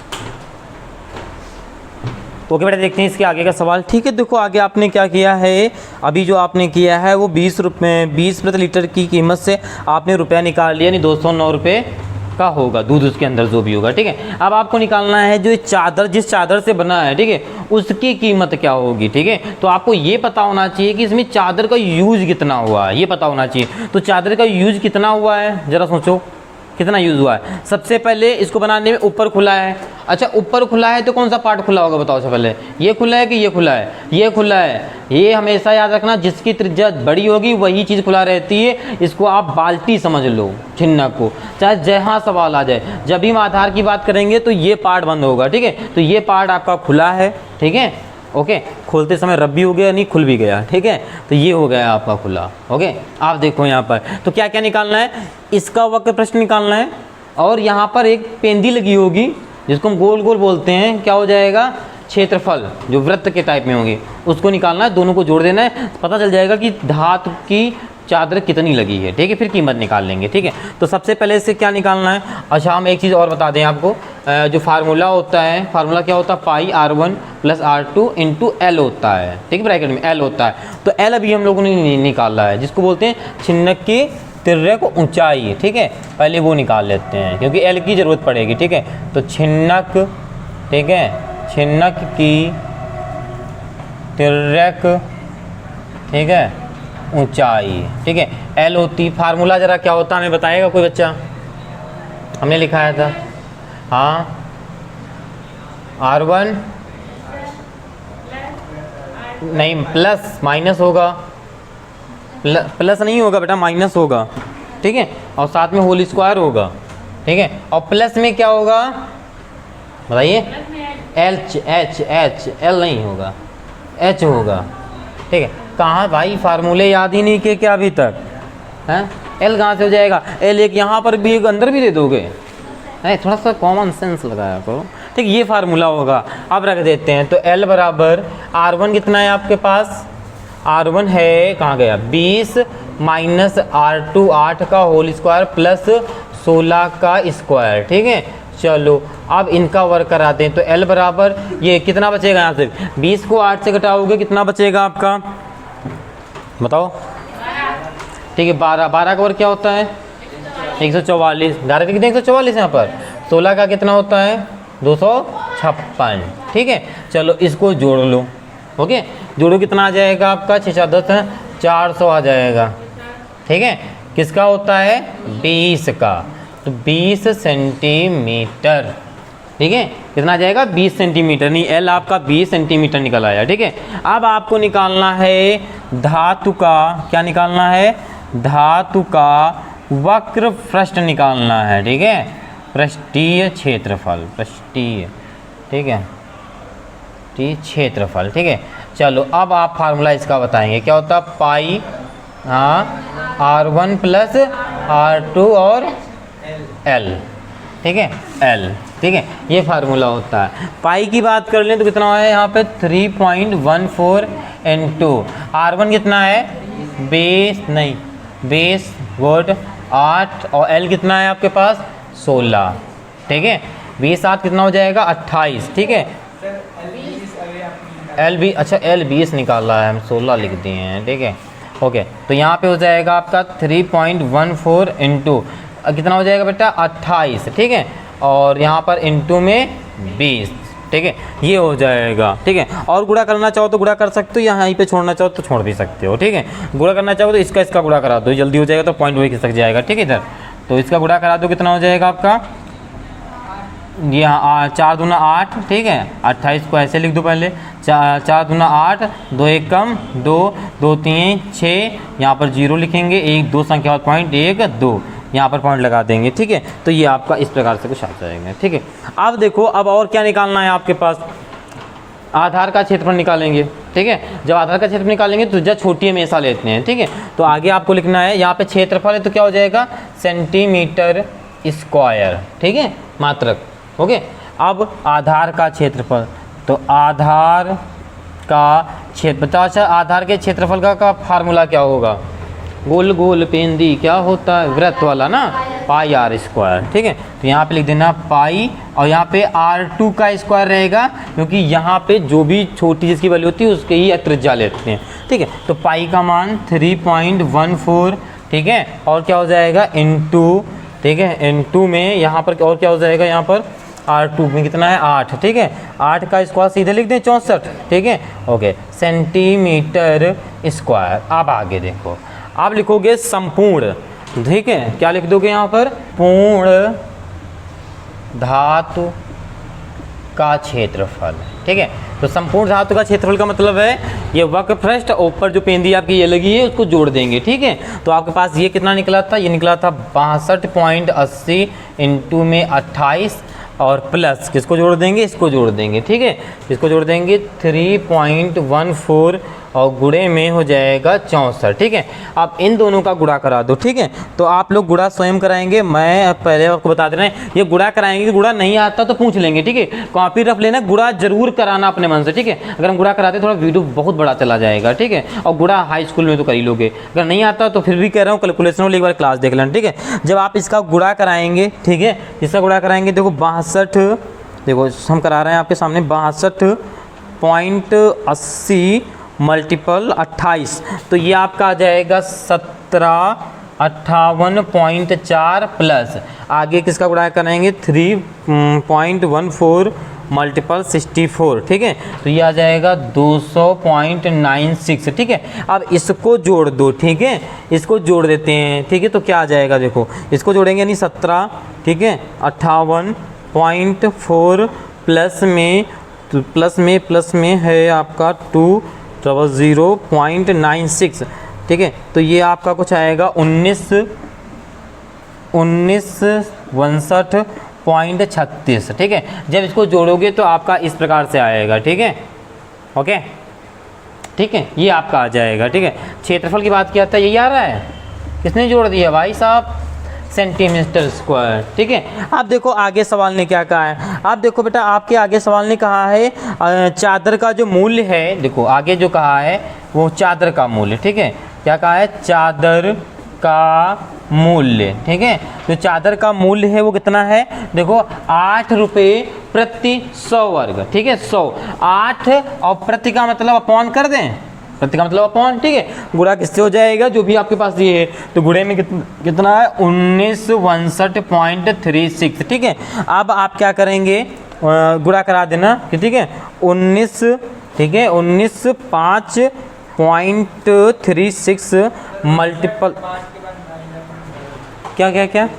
ओके बेटा, देखते हैं इसके आगे का सवाल, ठीक है। देखो आगे आपने क्या किया है, अभी जो आपने किया है वो 20 प्रति लीटर की कीमत से आपने रुपया निकाल लिया, यानी 209 रुपये का होगा दूध उसके अंदर जो भी होगा, ठीक है। अब आपको निकालना है जो चादर, जिस चादर से बना है, ठीक है, उसकी कीमत क्या होगी, ठीक है। तो आपको ये पता होना चाहिए कि इसमें चादर का यूज कितना हुआ है, ये पता होना चाहिए। तो चादर का यूज कितना हुआ है, जरा सोचो कितना यूज हुआ है। सबसे पहले इसको बनाने में ऊपर खुला है, अच्छा ऊपर खुला है तो कौन सा पार्ट खुला होगा बताओ। सबसे पहले ये खुला है कि ये खुला है, ये खुला है। ये हमेशा याद रखना, जिसकी त्रिज्या बड़ी होगी वही चीज़ खुला रहती है। इसको आप बाल्टी समझ लो, छिन्नक को, चाहे जहाँ सवाल आ जाए। जब भी हम आधार की बात करेंगे तो ये पार्ट बंद होगा, ठीक है। तो ये पार्ट आपका खुला है, ठीक है, ओके। खोलते समय रब भी हो गया, नहीं खुल भी गया, ठीक है। तो ये हो गया आपका खुला, ओके। आप देखो यहाँ पर तो क्या क्या निकालना है, इसका वक्र प्रश्न निकालना है, और यहाँ पर एक पेंदी लगी होगी जिसको हम गोल गोल बोलते हैं, क्या हो जाएगा, क्षेत्रफल, जो वृत्त के टाइप में होंगे, उसको निकालना है। दोनों को जोड़ देना है, पता चल जाएगा कि धातु की चादर कितनी लगी है, ठीक है। फिर कीमत निकाल लेंगे, ठीक है। तो सबसे पहले इससे क्या निकालना है, अच्छा हम एक चीज़ और बता दें आपको, जो फार्मूला होता है, फार्मूला क्या होता है, पाई r1 + r2 × l होता है, ठीक है, ब्रैकेट में l होता है। तो l अभी हम लोगों ने निकाला है, जिसको बोलते हैं छिन्नक की तिर्यक ऊंचाई, ठीक है। पहले वो निकाल लेते हैं क्योंकि l की ज़रूरत पड़ेगी, ठीक है। तो छिन्नक, ठीक है, छिन्नक की तिर्यक, ठीक है, ऊंचाई, ठीक है, l होती। फार्मूला जरा क्या होता है हमें बताएगा कोई बच्चा, हमने लिखाया था, हाँ, r1 नहीं प्लस माइनस होगा, प्लस नहीं होगा बेटा, माइनस होगा, ठीक है, और साथ में होल स्क्वायर होगा, ठीक है। और प्लस में क्या होगा बताइए, एल नहीं होगा, एच होगा, ठीक है। कहाँ भाई, फार्मूले याद ही नहीं किए क्या अभी तक, हैं? एल कहाँ से हो जाएगा, एल एक यहाँ पर भी एक अंदर भी दे दोगे, नहीं, थोड़ा सा कॉमन सेंस लगाया करो, ठीक। ये फार्मूला होगा, अब रख देते हैं। तो L बराबर R1 कितना है आपके पास, R1 है, कहाँ गया, 20 माइनस R2 8 का होल स्क्वायर प्लस 16 का स्क्वायर, ठीक है। चलो अब इनका वर्क कराते हैं। तो L बराबर ये कितना बचेगा, यहाँ से 20 को 8 से घटाओगे कितना बचेगा आपका, बताओ, ठीक है। 12 का वर्क क्या होता है, 144, डायरेक्ट कितने 144 यहाँ पर, 16 का कितना होता है 256, ठीक है। चलो इसको जोड़ लो, ओके, जोड़ो, कितना आ जाएगा आपका, 6 10 है, 400 आ जाएगा, ठीक है। किसका होता है, 20 का, तो 20 सेंटीमीटर, ठीक है। कितना आ जाएगा, 20 सेंटीमीटर, नहीं L आपका 20 सेंटीमीटर निकल आया, ठीक है। अब आपको निकालना है धातु का, क्या निकालना है, धातु का वक्र पृष्ठ निकालना है, ठीक है, पृष्ठीय क्षेत्रफल, पृष्ठीय, ठीक है, क्षेत्रफल, ठीक है। चलो अब आप फार्मूला इसका बताएंगे, क्या होता है, पाई, हाँ, R1 + R2 और L, ठीक है, L, ठीक है, ये फार्मूला होता है। पाई की बात कर लें तो कितना है यहाँ पे 3.14 × R1 कितना है, 20 गुड 8, और L कितना है आपके पास 16, ठीक है। 20 8 कितना हो जाएगा 28, ठीक है। L भी, अच्छा L 20 निकाला है, हम 16 लिख दिए हैं, ठीक है, ओके। तो यहाँ पे हो जाएगा आपका 3.14 × कितना हो जाएगा बेटा 28, ठीक है, और यहाँ पर इंटू में 20, ठीक है, ये हो जाएगा। ठीक है, और गुणा करना चाहो तो गुणा कर सकते हो, यहाँ पे छोड़ना चाहो तो छोड़ भी सकते हो। ठीक है, गुणा करना चाहो तो इसका गुणा करा दो, जल्दी हो जाएगा, तो पॉइंट वही खिसक जाएगा। ठीक है, इधर तो इसका गुणा करा दो, कितना हो जाएगा आपका, यहाँ 4 दूना 8, ठीक है, 28 को ऐसे लिख दो पहले, 4 दूना 8, 2 1 कम 2, 2 3 6, यहाँ पर 0 लिखेंगे, 1 2 संख्या और पॉइंट 1 2, यहाँ पर पॉइंट लगा देंगे। ठीक है, तो ये आपका इस प्रकार से कुछ आ जाएगा। ठीक है, अब देखो, अब और क्या निकालना है आपके पास, आधार का क्षेत्रफल निकालेंगे। ठीक है, जब आधार का क्षेत्रफल निकालेंगे तो जब छोटी हमेशा लेते हैं। ठीक है, तो आगे आपको लिखना है, यहाँ पे क्षेत्रफल है तो क्या हो जाएगा, सेंटीमीटर स्क्वायर। ठीक है, मात्रक। ओके, अब आधार का क्षेत्रफल, तो आधार का क्षेत्र, तो अच्छा, आधार के क्षेत्रफल का फार्मूला क्या होगा, गोल गोल पेंदी क्या होता है, वृत्त वाला ना, पाई आर स्क्वायर। ठीक है, तो यहाँ पे लिख देना पाई, और यहाँ पे R2 का स्क्वायर रहेगा, क्योंकि यहाँ पे जो भी छोटी जिसकी वैल्यू होती है उसके ही त्रिज्या लेते हैं। ठीक है, तो पाई का मान 3.14। ठीक है, और क्या हो जाएगा, इनटू, ठीक है, इनटू में यहाँ पर और क्या हो जाएगा, यहाँ पर R2 में कितना है 8। ठीक है, 8 का स्क्वायर सीधे लिख दें 64। ठीक है, ओके, सेंटीमीटर स्क्वायर। अब आगे देखो, आप लिखोगे संपूर्ण। ठीक है, क्या लिख दोगे यहाँ पर, पूर्ण धातु का क्षेत्रफल। ठीक है, तो संपूर्ण धातु का क्षेत्रफल का मतलब है ये वक्रपृष्ठ, ऊपर जो पेंदी आपकी ये लगी है उसको जोड़ देंगे। ठीक है, तो आपके पास ये कितना निकला था, ये निकला था 62.80 इंटू में 28, और प्लस किसको जोड़ देंगे, इसको जोड़ देंगे। ठीक है, इसको जोड़ देंगे 3.14, और गुणे में हो जाएगा 64। ठीक है, आप इन दोनों का गुणा करा दो। ठीक है, तो आप लोग गुणा स्वयं कराएंगे, मैं पहले आपको बता दे रहे हैं, ये गुणा कराएंगे, कि गुणा नहीं आता तो पूछ लेंगे। ठीक है, कॉपी रख लेना, गुणा जरूर कराना अपने मन से। ठीक है, अगर हम गुणा कराते थोड़ा वीडियो बहुत बड़ा चला जाएगा। ठीक है, और गुणा हाई स्कूल में तो कर ही लोगे, अगर नहीं आता तो फिर भी कह रहा हूँ कैलकुलेशन वाली एक बार क्लास देख लेना। ठीक है, जब आप इसका गुणा कराएंगे, ठीक है, इसका गुणा कराएंगे, देखो 62, देखो हम करा रहे हैं आपके सामने 62.80 मल्टीपल 28, तो ये आपका आ जाएगा 1758.4, प्लस आगे किसका गुणा कराएंगे, 3.14 मल्टीपल 64। ठीक है, तो ये आ जाएगा 200.96। ठीक है, अब इसको जोड़ दो। ठीक है, इसको जोड़ देते हैं। ठीक है, तो क्या आ जाएगा, देखो इसको जोड़ेंगे, यानी 17, ठीक है, 58.4 प्लस में है आपका 200.96। ठीक है, तो ये आपका कुछ आएगा 1959.36। ठीक है, जब इसको जोड़ोगे तो आपका इस प्रकार से आएगा। ठीक है, ओके, ठीक है, ये आपका आ जाएगा। ठीक है, क्षेत्रफल की बात किया था, यही आ रहा है, किसने जोड़ दिया भाई साहब, सेंटीमीटर स्क्वायर। ठीक है, आप देखो आगे सवाल ने क्या कहा है, आप देखो बेटा, आपके आगे सवाल ने कहा है चादर का जो मूल्य है, देखो आगे जो कहा है वो चादर का मूल्य। ठीक है, क्या कहा है, चादर का मूल्य। ठीक है, जो चादर का मूल्य है वो कितना है, देखो 8 रुपये प्रति 100 वर्ग। ठीक है, 100, 8 और प्रति का मतलब अपॉन कर दें, प्रति का मतलब अपॉन। ठीक है, गुणा किससे हो जाएगा, जो भी आपके पास ये है, तो गुणे में कितना है, 1959.36। ठीक है, अब आप क्या करेंगे, गुणा करा देना। ठीक है, 19,5.36 मल्टीपल, क्या क्या क्या,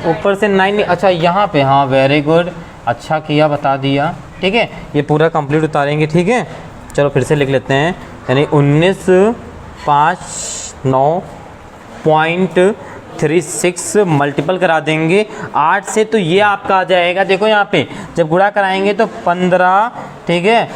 ऊपर से 9, अच्छा यहाँ पे, हाँ वेरी गुड, अच्छा किया, बता दिया। ठीक है, ये पूरा कंप्लीट उतारेंगे। ठीक है, चलो फिर से लिख लेते हैं, यानी 19,5.36 मल्टीपल करा देंगे 8 से, तो ये आपका आ जाएगा, देखो यहाँ पे जब गुणा कराएंगे तो 15, ठीक है,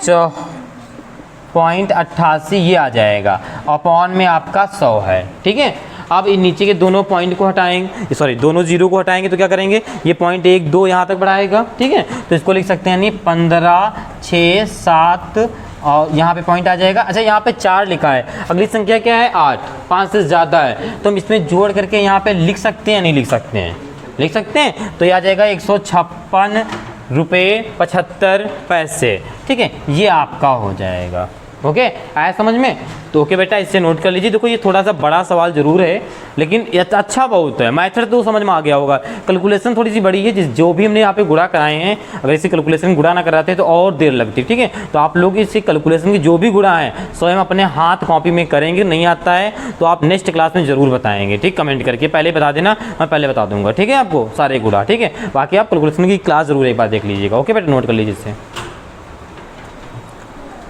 0.88 ये आ जाएगा, अपॉन में आपका 100 है। ठीक है, अब इन नीचे के दोनों पॉइंट को हटाएंगे, सॉरी दोनों जीरो को हटाएंगे, तो क्या करेंगे, ये पॉइंट 1 2 यहाँ तक बढ़ाएगा। ठीक है, तो इसको लिख सकते हैं, यानी 15 6 7, और यहाँ पे पॉइंट आ जाएगा। अच्छा, यहाँ पे 4 लिखा है, अगली संख्या क्या है, 8, 5 से ज़्यादा है, तो हम इसमें जोड़ करके यहाँ पे लिख सकते हैं, नहीं लिख सकते हैं, लिख सकते हैं, तो ये आ जाएगा 156 रुपये 75 पैसे। ठीक है, ये आपका हो जाएगा। ओके, आया समझ में? तो ओके बेटा, इससे नोट कर लीजिए। देखो ये थोड़ा सा बड़ा सवाल जरूर है, लेकिन ये अच्छा बहुत है। मैथड तो समझ में आ गया होगा, कैलकुलेशन थोड़ी सी बड़ी है। जो भी हमने यहाँ पे गुणा कराए हैं, अगर इसी कैलकुलेशन गुणा ना कराते तो और देर लगती, ठीक है। तो आप लोग इसी कैलकुलेशन की जो भी गुणा है स्वयं अपने हाथ कॉपी में करेंगे। नहीं आता है तो आप नेक्स्ट क्लास में जरूर बताएंगे, ठीक, कमेंट करके पहले बता देना, मैं पहले बता दूंगा, ठीक है, आपको सारे गुणा, ठीक है। बाकी आप कैलकुलेशन की क्लास जरूर एक बार देख लीजिएगा। ओके बेटा, नोट कर लीजिए इससे।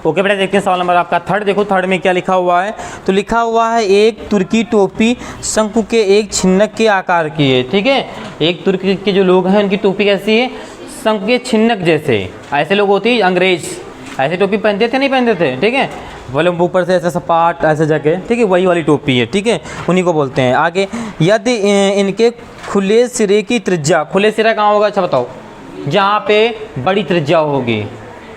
ओके बेटा, देखते हैं सवाल नंबर आपका थर्ड। देखो थर्ड में क्या लिखा हुआ है। तो लिखा हुआ है एक तुर्की टोपी शंकु के एक छिन्नक के आकार की है, ठीक है। एक तुर्की के जो लोग हैं उनकी टोपी कैसी है? शंकु के छिन्नक जैसे। ऐसे लोग होती है अंग्रेज, ऐसे टोपी पहनते थे नहीं पहनते थे, ठीक है, बोले ऊपर से ऐसे सपाट ऐसे जगह, ठीक है, वही वाली टोपी है, ठीक है, उन्हीं को बोलते हैं। आगे, यदि इनके खुले सिरे की त्रिज्या, खुले सिरा कहाँ होगा? अच्छा बताओ, जहाँ पे बड़ी त्रिज्या होगी,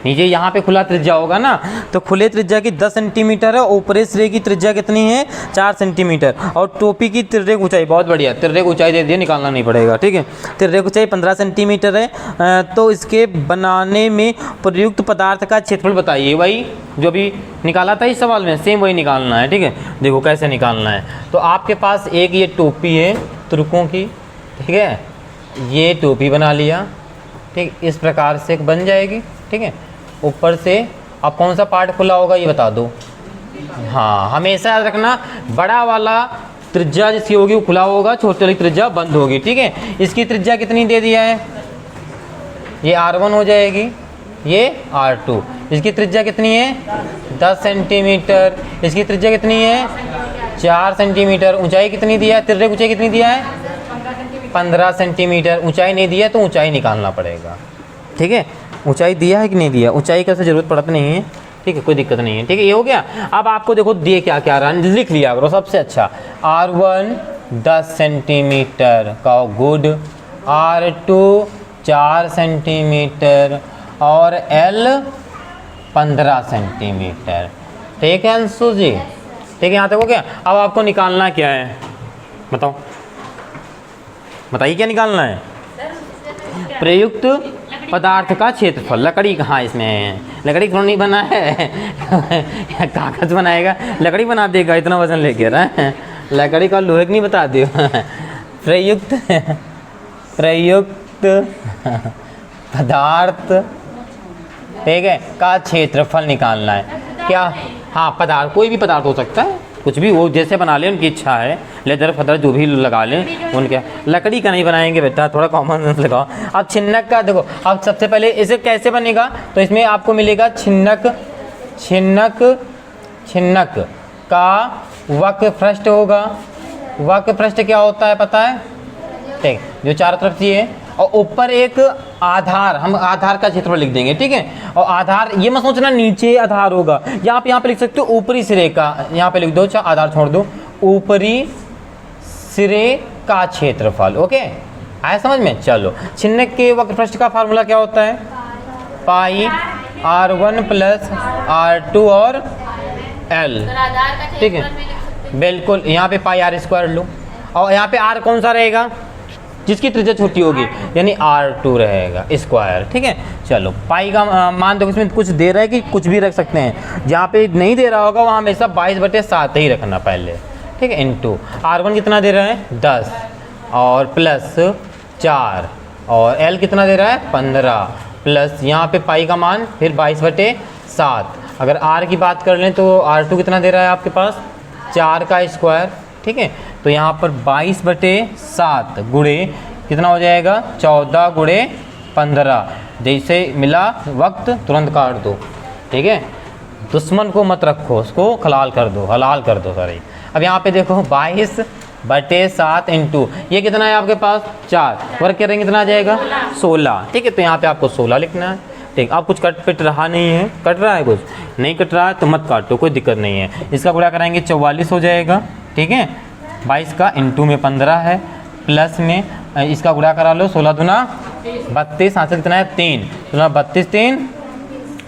नीचे यहाँ पे खुला त्रिज्या होगा ना, तो खुले त्रिज्या की 10 सेंटीमीटर है, ऊपरी सिरे की त्रिज्या कितनी है? 4 सेंटीमीटर। और टोपी की तिर्रेक ऊंचाई, बहुत बढ़िया, तिर्रेक ऊंचाई दे दिए, निकालना नहीं पड़ेगा, ठीक है। तिर्रेक ऊंचाई 15 सेंटीमीटर है। तो इसके बनाने में प्रयुक्त पदार्थ का क्षेत्रफल बताइए। वही जो अभी निकाला था इस सवाल में, सेम वही निकालना है, ठीक है। देखो कैसे निकालना है। तो आपके पास एक ये टोपी है तुर्कों की, ठीक है, ये टोपी बना लिया, ठीक, इस प्रकार से बन जाएगी, ठीक है। ऊपर से अब कौन सा पार्ट खुला होगा ये बता दो। हाँ, हमेशा याद रखना, बड़ा वाला त्रिज्या जिसकी होगी वो खुला होगा, छोटी वाली त्रिज्या बंद होगी, ठीक है। इसकी त्रिज्या कितनी दे दिया है? ये R1 हो जाएगी, ये R2। इसकी त्रिज्या कितनी है? 10 सेंटीमीटर। इसकी त्रिज्या कितनी है? 4 सेंटीमीटर। ऊंचाई कितनी दिया है? तिर्रेक ऊंचाई कितनी दिया है? 15 सेंटीमीटर। ऊंचाई नहीं दिया तो ऊंचाई निकालना पड़ेगा, ठीक है। ऊंचाई दिया है कि नहीं दिया? ऊंचाई का जरूरत पड़ता नहीं है, ठीक है, कोई दिक्कत नहीं है, ठीक है। ये हो गया। अब आपको देखो दिए क्या क्या रहा, लिख लिया करो सबसे अच्छा। R1 10 सेंटीमीटर का गुड, R2 4 सेंटीमीटर और L 15 सेंटीमीटर, ठीक है अंशु जी, ठीक है। यहाँ तक हो गया। अब आपको निकालना क्या है बताओ, बताइए क्या निकालना है? प्रयुक्त पदार्थ का क्षेत्रफल। लकड़ी कहाँ इसमें है? लकड़ी क्यों नहीं बना है? कागज बनाएगा, लकड़ी बना देगा, इतना वजन लेके रहा है। लकड़ी का लोहे की नहीं बता दियो। प्रयुक्त पदार्थ, ठीक है, का क्षेत्रफल निकालना है। क्या? हाँ, पदार्थ, कोई भी पदार्थ हो सकता है, कुछ भी वो जैसे बना ले, उनकी इच्छा है, लेदर फदर जो भी लगा लें उनके। लकड़ी का नहीं बनाएंगे बेटा, थोड़ा कॉमन सेंस लगाओ। अब छिन्नक का देखो, अब सबसे पहले इसे कैसे बनेगा? तो इसमें आपको मिलेगा छिन्नक का वक्र पृष्ठ होगा। वक्र पृष्ठ क्या होता है पता है? ठीक, जो चारों तरफ से है, और ऊपर एक आधार, हम आधार का क्षेत्रफल लिख देंगे, ठीक है। और आधार, ये मत सोचना नीचे आधार होगा, आप यहाँ पे लिख सकते हो ऊपरी सिरे का, यहाँ पे लिख दो, अच्छा आधार छोड़ दो, ऊपरी सिरे का क्षेत्रफल। ओके, आया समझ में? चलो, छिन्नक के वक्र पृष्ठ का फार्मूला क्या होता है? पाई R1 प्लस R2 और L, ठीक है, बिल्कुल। यहाँ पे पाई R² लो, और यहाँ पे R कौन सा रहेगा? जिसकी त्रिज्या छोटी होगी, यानी R2 रहेगा स्क्वायर, ठीक है। चलो, पाई का मान देखो, इसमें कुछ दे रहा है कि कुछ भी रख सकते हैं। जहाँ पे नहीं दे रहा होगा वहाँ हमेशा 22/7 ही रखना पहले, ठीक है। इनटू R1 कितना दे रहा है? 10 और प्लस 4, और L कितना दे रहा है? 15 प्लस यहाँ पे पाई का मान फिर 22/7। अगर R की बात कर लें तो R2 कितना दे रहा है आपके पास? 4 का स्क्वायर, ठीक है। तो यहाँ पर 22/7 गुणे कितना हो जाएगा? 14 गुणे 15। जैसे मिला वक्त तुरंत काट दो, ठीक है। दुश्मन को मत रखो, उसको हलाल कर दो सॉरी। अब यहाँ पे देखो 22/7 इंटू ये कितना है आपके पास? 4, वर्ग करेंगे कितना आ जाएगा? 16, ठीक है। तो यहाँ पे आपको 16 लिखना है, ठीक। अब कुछ कट पिट रहा नहीं है, कट रहा है कुछ नहीं कट रहा है तो मत काटो, कोई दिक्कत नहीं है। इसका गुणा कराएंगे 44 हो जाएगा, ठीक है। 22 का इंटू में 15 है, प्लस में इसका गुणा करा लो, 16 दूना 32, हाथ से कितना है? 3, 32 3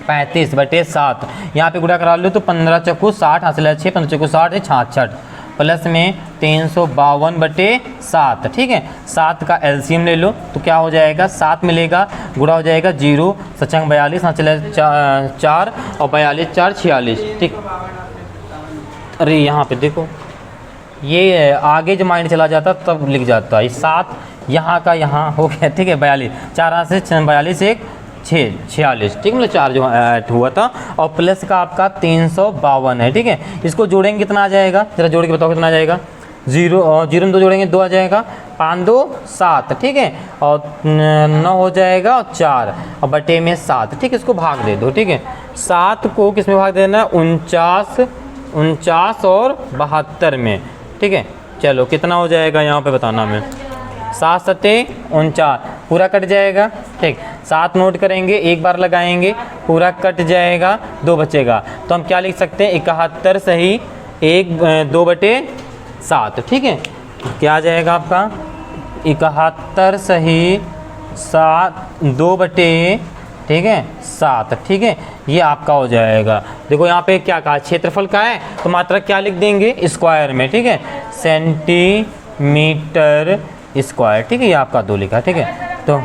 35/7। यहाँ पे गुणा करा लो तो 15 चक्कू 60, हाथ से 6, 15 चक्कू 60 है 66, प्लस में 352/7, ठीक है। 7 का एलसीएम ले लो तो क्या हो जाएगा, 7 मिलेगा, गुणा हो जाएगा 0 सचंग 42, हाँ चले 4 और 42 4 46, ठीक। अरे यहाँ पे देखो, ये आगे जो माइंड चला जाता तब लिख जाता है 7 यहाँ का यहाँ हो गया, ठीक है। 42 4 से 42 1 46, ठीक, मतलब 4 जो ऐड हुआ था, और प्लस का आपका 352 है, ठीक है। इसको जोड़ेंगे कितना आ जाएगा, जरा जोड़ के बताओ कितना आ जाएगा। 0 और 0 में 2 जोड़ेंगे 2 आ जाएगा, 5 2 7, ठीक है, और 9 हो जाएगा और 4 और बटे में 7, ठीक है। इसको भाग दे दो, ठीक है। 7 को किस में भाग देना, 49 और 72 में, ठीक है। चलो कितना हो जाएगा यहाँ पे बताना हमें, 7 7 49, पूरा कट जाएगा, ठीक। 7 नोट करेंगे, एक बार लगाएंगे, पूरा कट जाएगा, 2 बचेगा, तो हम क्या लिख सकते हैं, 71 सही 2/7, ठीक है। क्या आ जाएगा आपका, 71 सही 2/7, ठीक है 7, ठीक है। ये आपका हो जाएगा। देखो यहाँ पे क्या कहा, क्षेत्रफल का है तो मात्रा क्या लिख देंगे, स्क्वायर में, ठीक है, सेंटीमीटर स्क्वायर, ठीक है। ये आपका 2 लिखा, ठीक है। तो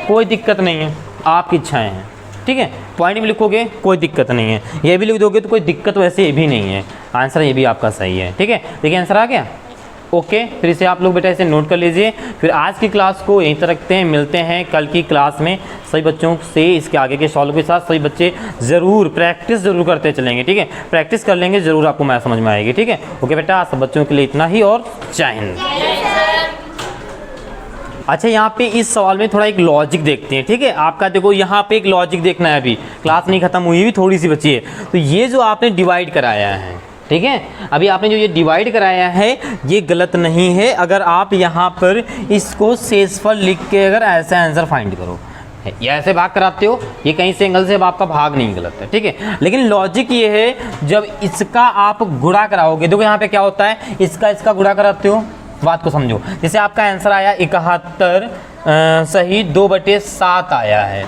कोई दिक्कत नहीं है, आपकी इच्छाएं हैं, ठीक है। पॉइंट में लिखोगे कोई दिक्कत नहीं है, ये भी लिख दोगे तो कोई दिक्कत वैसे ये भी नहीं है। आंसर ये भी आपका सही है, ठीक है। देखिए आंसर आ गया, ओके। फिर इसे आप लोग बेटा इसे नोट कर लीजिए। फिर आज की क्लास को यहीं तक रखते हैं, मिलते हैं कल की क्लास में। सभी बच्चों से इसके आगे के सॉल्व के साथ सभी बच्चे ज़रूर प्रैक्टिस ज़रूर करते चलेंगे, ठीक है। प्रैक्टिस कर लेंगे ज़रूर, आपको मैथ समझ में आएगी, ठीक है। ओके बेटा, सब बच्चों के लिए इतना ही और जय हिंद। अच्छा, यहाँ पे इस सवाल में थोड़ा एक लॉजिक देखते हैं, ठीक है। आपका देखो यहाँ पे एक लॉजिक देखना है, अभी क्लास नहीं खत्म हुई, भी थोड़ी सी बची है। तो ये जो आपने डिवाइड कराया है, ठीक है, अभी आपने जो ये डिवाइड कराया है ये गलत नहीं है। अगर आप यहाँ पर इसको शेषफल लिख के अगर ऐसा आंसर फाइंड करो, या ऐसे भाग कराते हो, ये कहीं से एंगल से अब आपका भाग नहीं गलत है, ठीक है। लेकिन लॉजिक ये है, जब इसका आप गुणा कराओगे, देखो यहाँ पे क्या होता है, इसका गुणा कराते हो, बात को समझो। जैसे आपका आंसर आया 71 सही 2/7 आया है,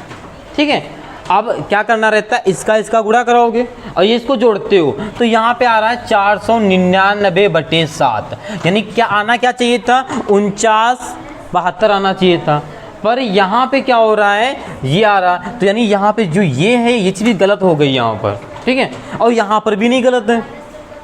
ठीक है। अब क्या करना रहता है, इसका गुणा कराओगे और ये इसको जोड़ते हो, तो यहाँ पे आ रहा है 499/7, यानी क्या आना क्या चाहिए था, 49/72 आना चाहिए था, पर यहाँ पे क्या हो रहा है, ये आ रहा, तो यानी यहाँ पे जो ये है ये चीज़ गलत हो गई यहाँ पर, ठीक है। और यहाँ पर भी नहीं गलत है,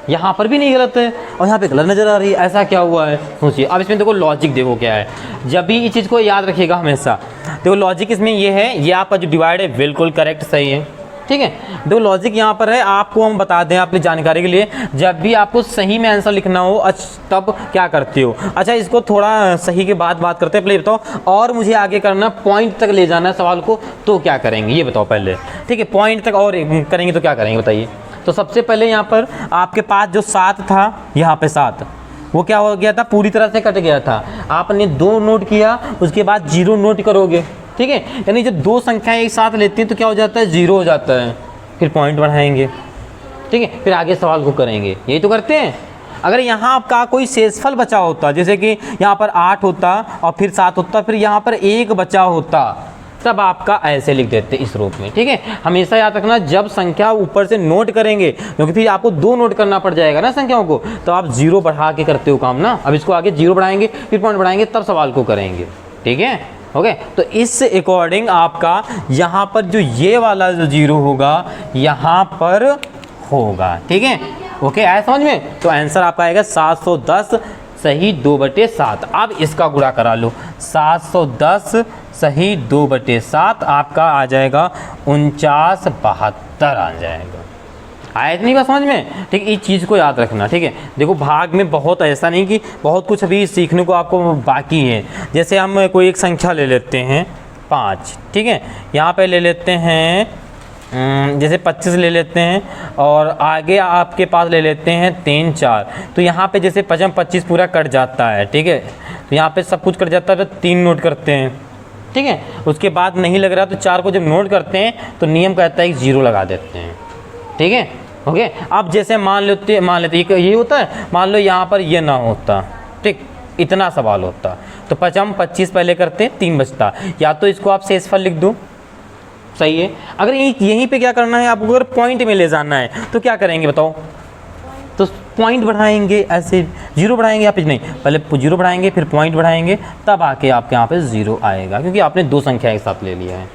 यहाँ पर भी नहीं गलत है, और यहाँ पे गलत नज़र आ रही है, ऐसा क्या हुआ है, सोचिए। अब इसमें देखो लॉजिक देखो क्या है, जब भी इस चीज़ को याद रखिएगा हमेशा। देखो लॉजिक इसमें ये है, ये आपका जो डिवाइड है बिल्कुल करेक्ट सही है, ठीक है। देखो लॉजिक यहाँ पर है, आपको हम बता दें आपकी जानकारी के लिए, जब भी आपको सही में आंसर लिखना हो तब क्या करते हो। अच्छा, इसको थोड़ा सही के बाद बात करते हैं, पहले बताओ, और मुझे आगे करना, पॉइंट तक ले जाना है सवाल को, तो क्या करेंगे ये बताओ पहले, ठीक है। पॉइंट तक और करेंगे तो क्या करेंगे बताइए। तो सबसे पहले यहाँ पर आपके पास जो 7 था, यहाँ पे 7 वो क्या हो गया था, पूरी तरह से कट गया था। आपने 2 नोट किया, उसके बाद 0 नोट करोगे, ठीक है। यानी जब 2 संख्याएं एक साथ लेती हैं तो क्या हो जाता है, 0 हो जाता है, फिर पॉइंट बढ़ाएंगे, ठीक है, फिर आगे सवाल को करेंगे, यही तो करते हैं। अगर यहाँ आपका कोई शेषफल बचा होता, जैसे कि यहाँ पर 8 होता और फिर 7 होता, फिर यहाँ पर 1 बचा होता, तब आपका ऐसे लिख देते इस रूप में, ठीक है। हमेशा याद रखना, जब संख्या ऊपर से नोट करेंगे, क्योंकि फिर आपको 2 नोट करना पड़ जाएगा ना संख्याओं को, तो आप 0 बढ़ा के करते हो काम ना। अब इसको आगे 0 बढ़ाएंगे, फिर पॉइंट बढ़ाएंगे, तब सवाल को करेंगे, ठीक है, ओके। तो इस अकॉर्डिंग आपका यहाँ पर जो ये वाला जो 0 होगा यहाँ पर होगा, ठीक है, ओके। आया समझ में। तो आंसर आपका आएगा 710 सही 2/7। अब इसका गुणा करा लो, 710 सही 2/7 आपका आ जाएगा 49/72 आ जाएगा। आया इतनी बात समझ में, ठीक है। इस चीज़ को याद रखना, ठीक है। देखो भाग में बहुत ऐसा नहीं कि बहुत कुछ अभी सीखने को आपको बाकी है। जैसे हम कोई एक संख्या ले लेते हैं 5, ठीक है, यहाँ पे ले लेते हैं जैसे 25 ले लेते हैं, और आगे आपके पास ले लेते हैं 3 4, तो यहाँ पे जैसे 25 पूरा कट जाता है, ठीक है, तो यहाँ पे सब कुछ कट जाता है, तो 3 नोट करते हैं, ठीक है। उसके बाद नहीं लग रहा तो 4 को जब नोट करते हैं तो नियम कहता है कि 0 लगा देते हैं, ठीक है, ओके। अब जैसे मान लेते ये होता है, मान लो यहाँ पर ये ना होता, ठीक, इतना सवाल होता, तो 25 पहले करते हैं, 3 बचता, या तो इसको आप शेषफल लिख दो, सही है। अगर यहीं पे क्या करना है, आपको अगर पॉइंट में ले जाना है तो क्या करेंगे बताओ, तो पॉइंट बढ़ाएंगे, ऐसे 0 बढ़ाएंगे या फिर नहीं, पहले 0 बढ़ाएंगे फिर पॉइंट बढ़ाएंगे, तब आके आपके यहाँ पे 0 आएगा, क्योंकि आपने 2 संख्या एक साथ ले लिया है।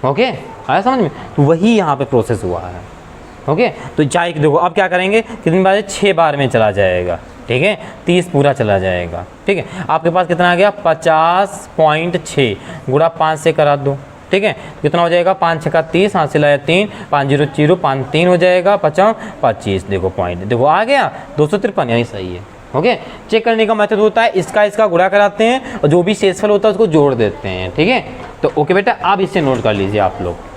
ओके, आया समझ में? तो वही यहाँ पे प्रोसेस हुआ है। ओके, तो जाए देखो अब क्या करेंगे, कितनी बार 6 बार में चला जाएगा, ठीक है, 30 पूरा चला जाएगा। ठीक है, आपके पास कितना आ गया 50.6 गुणा 5 से करा दो, ठीक है, कितना हो जाएगा 5 6 30, हासिल आया 3, 5 0 0 5 3 हो जाएगा, 50 25, देखो पॉइंट देखो आ गया 253, यही सही है। ओके, चेक करने का मेथड होता है इसका गुणा कराते हैं और जो भी शेषफल होता है उसको जोड़ देते हैं। ठीक है, तो ओके बेटा, आप इससे नोट कर लीजिए आप लोग।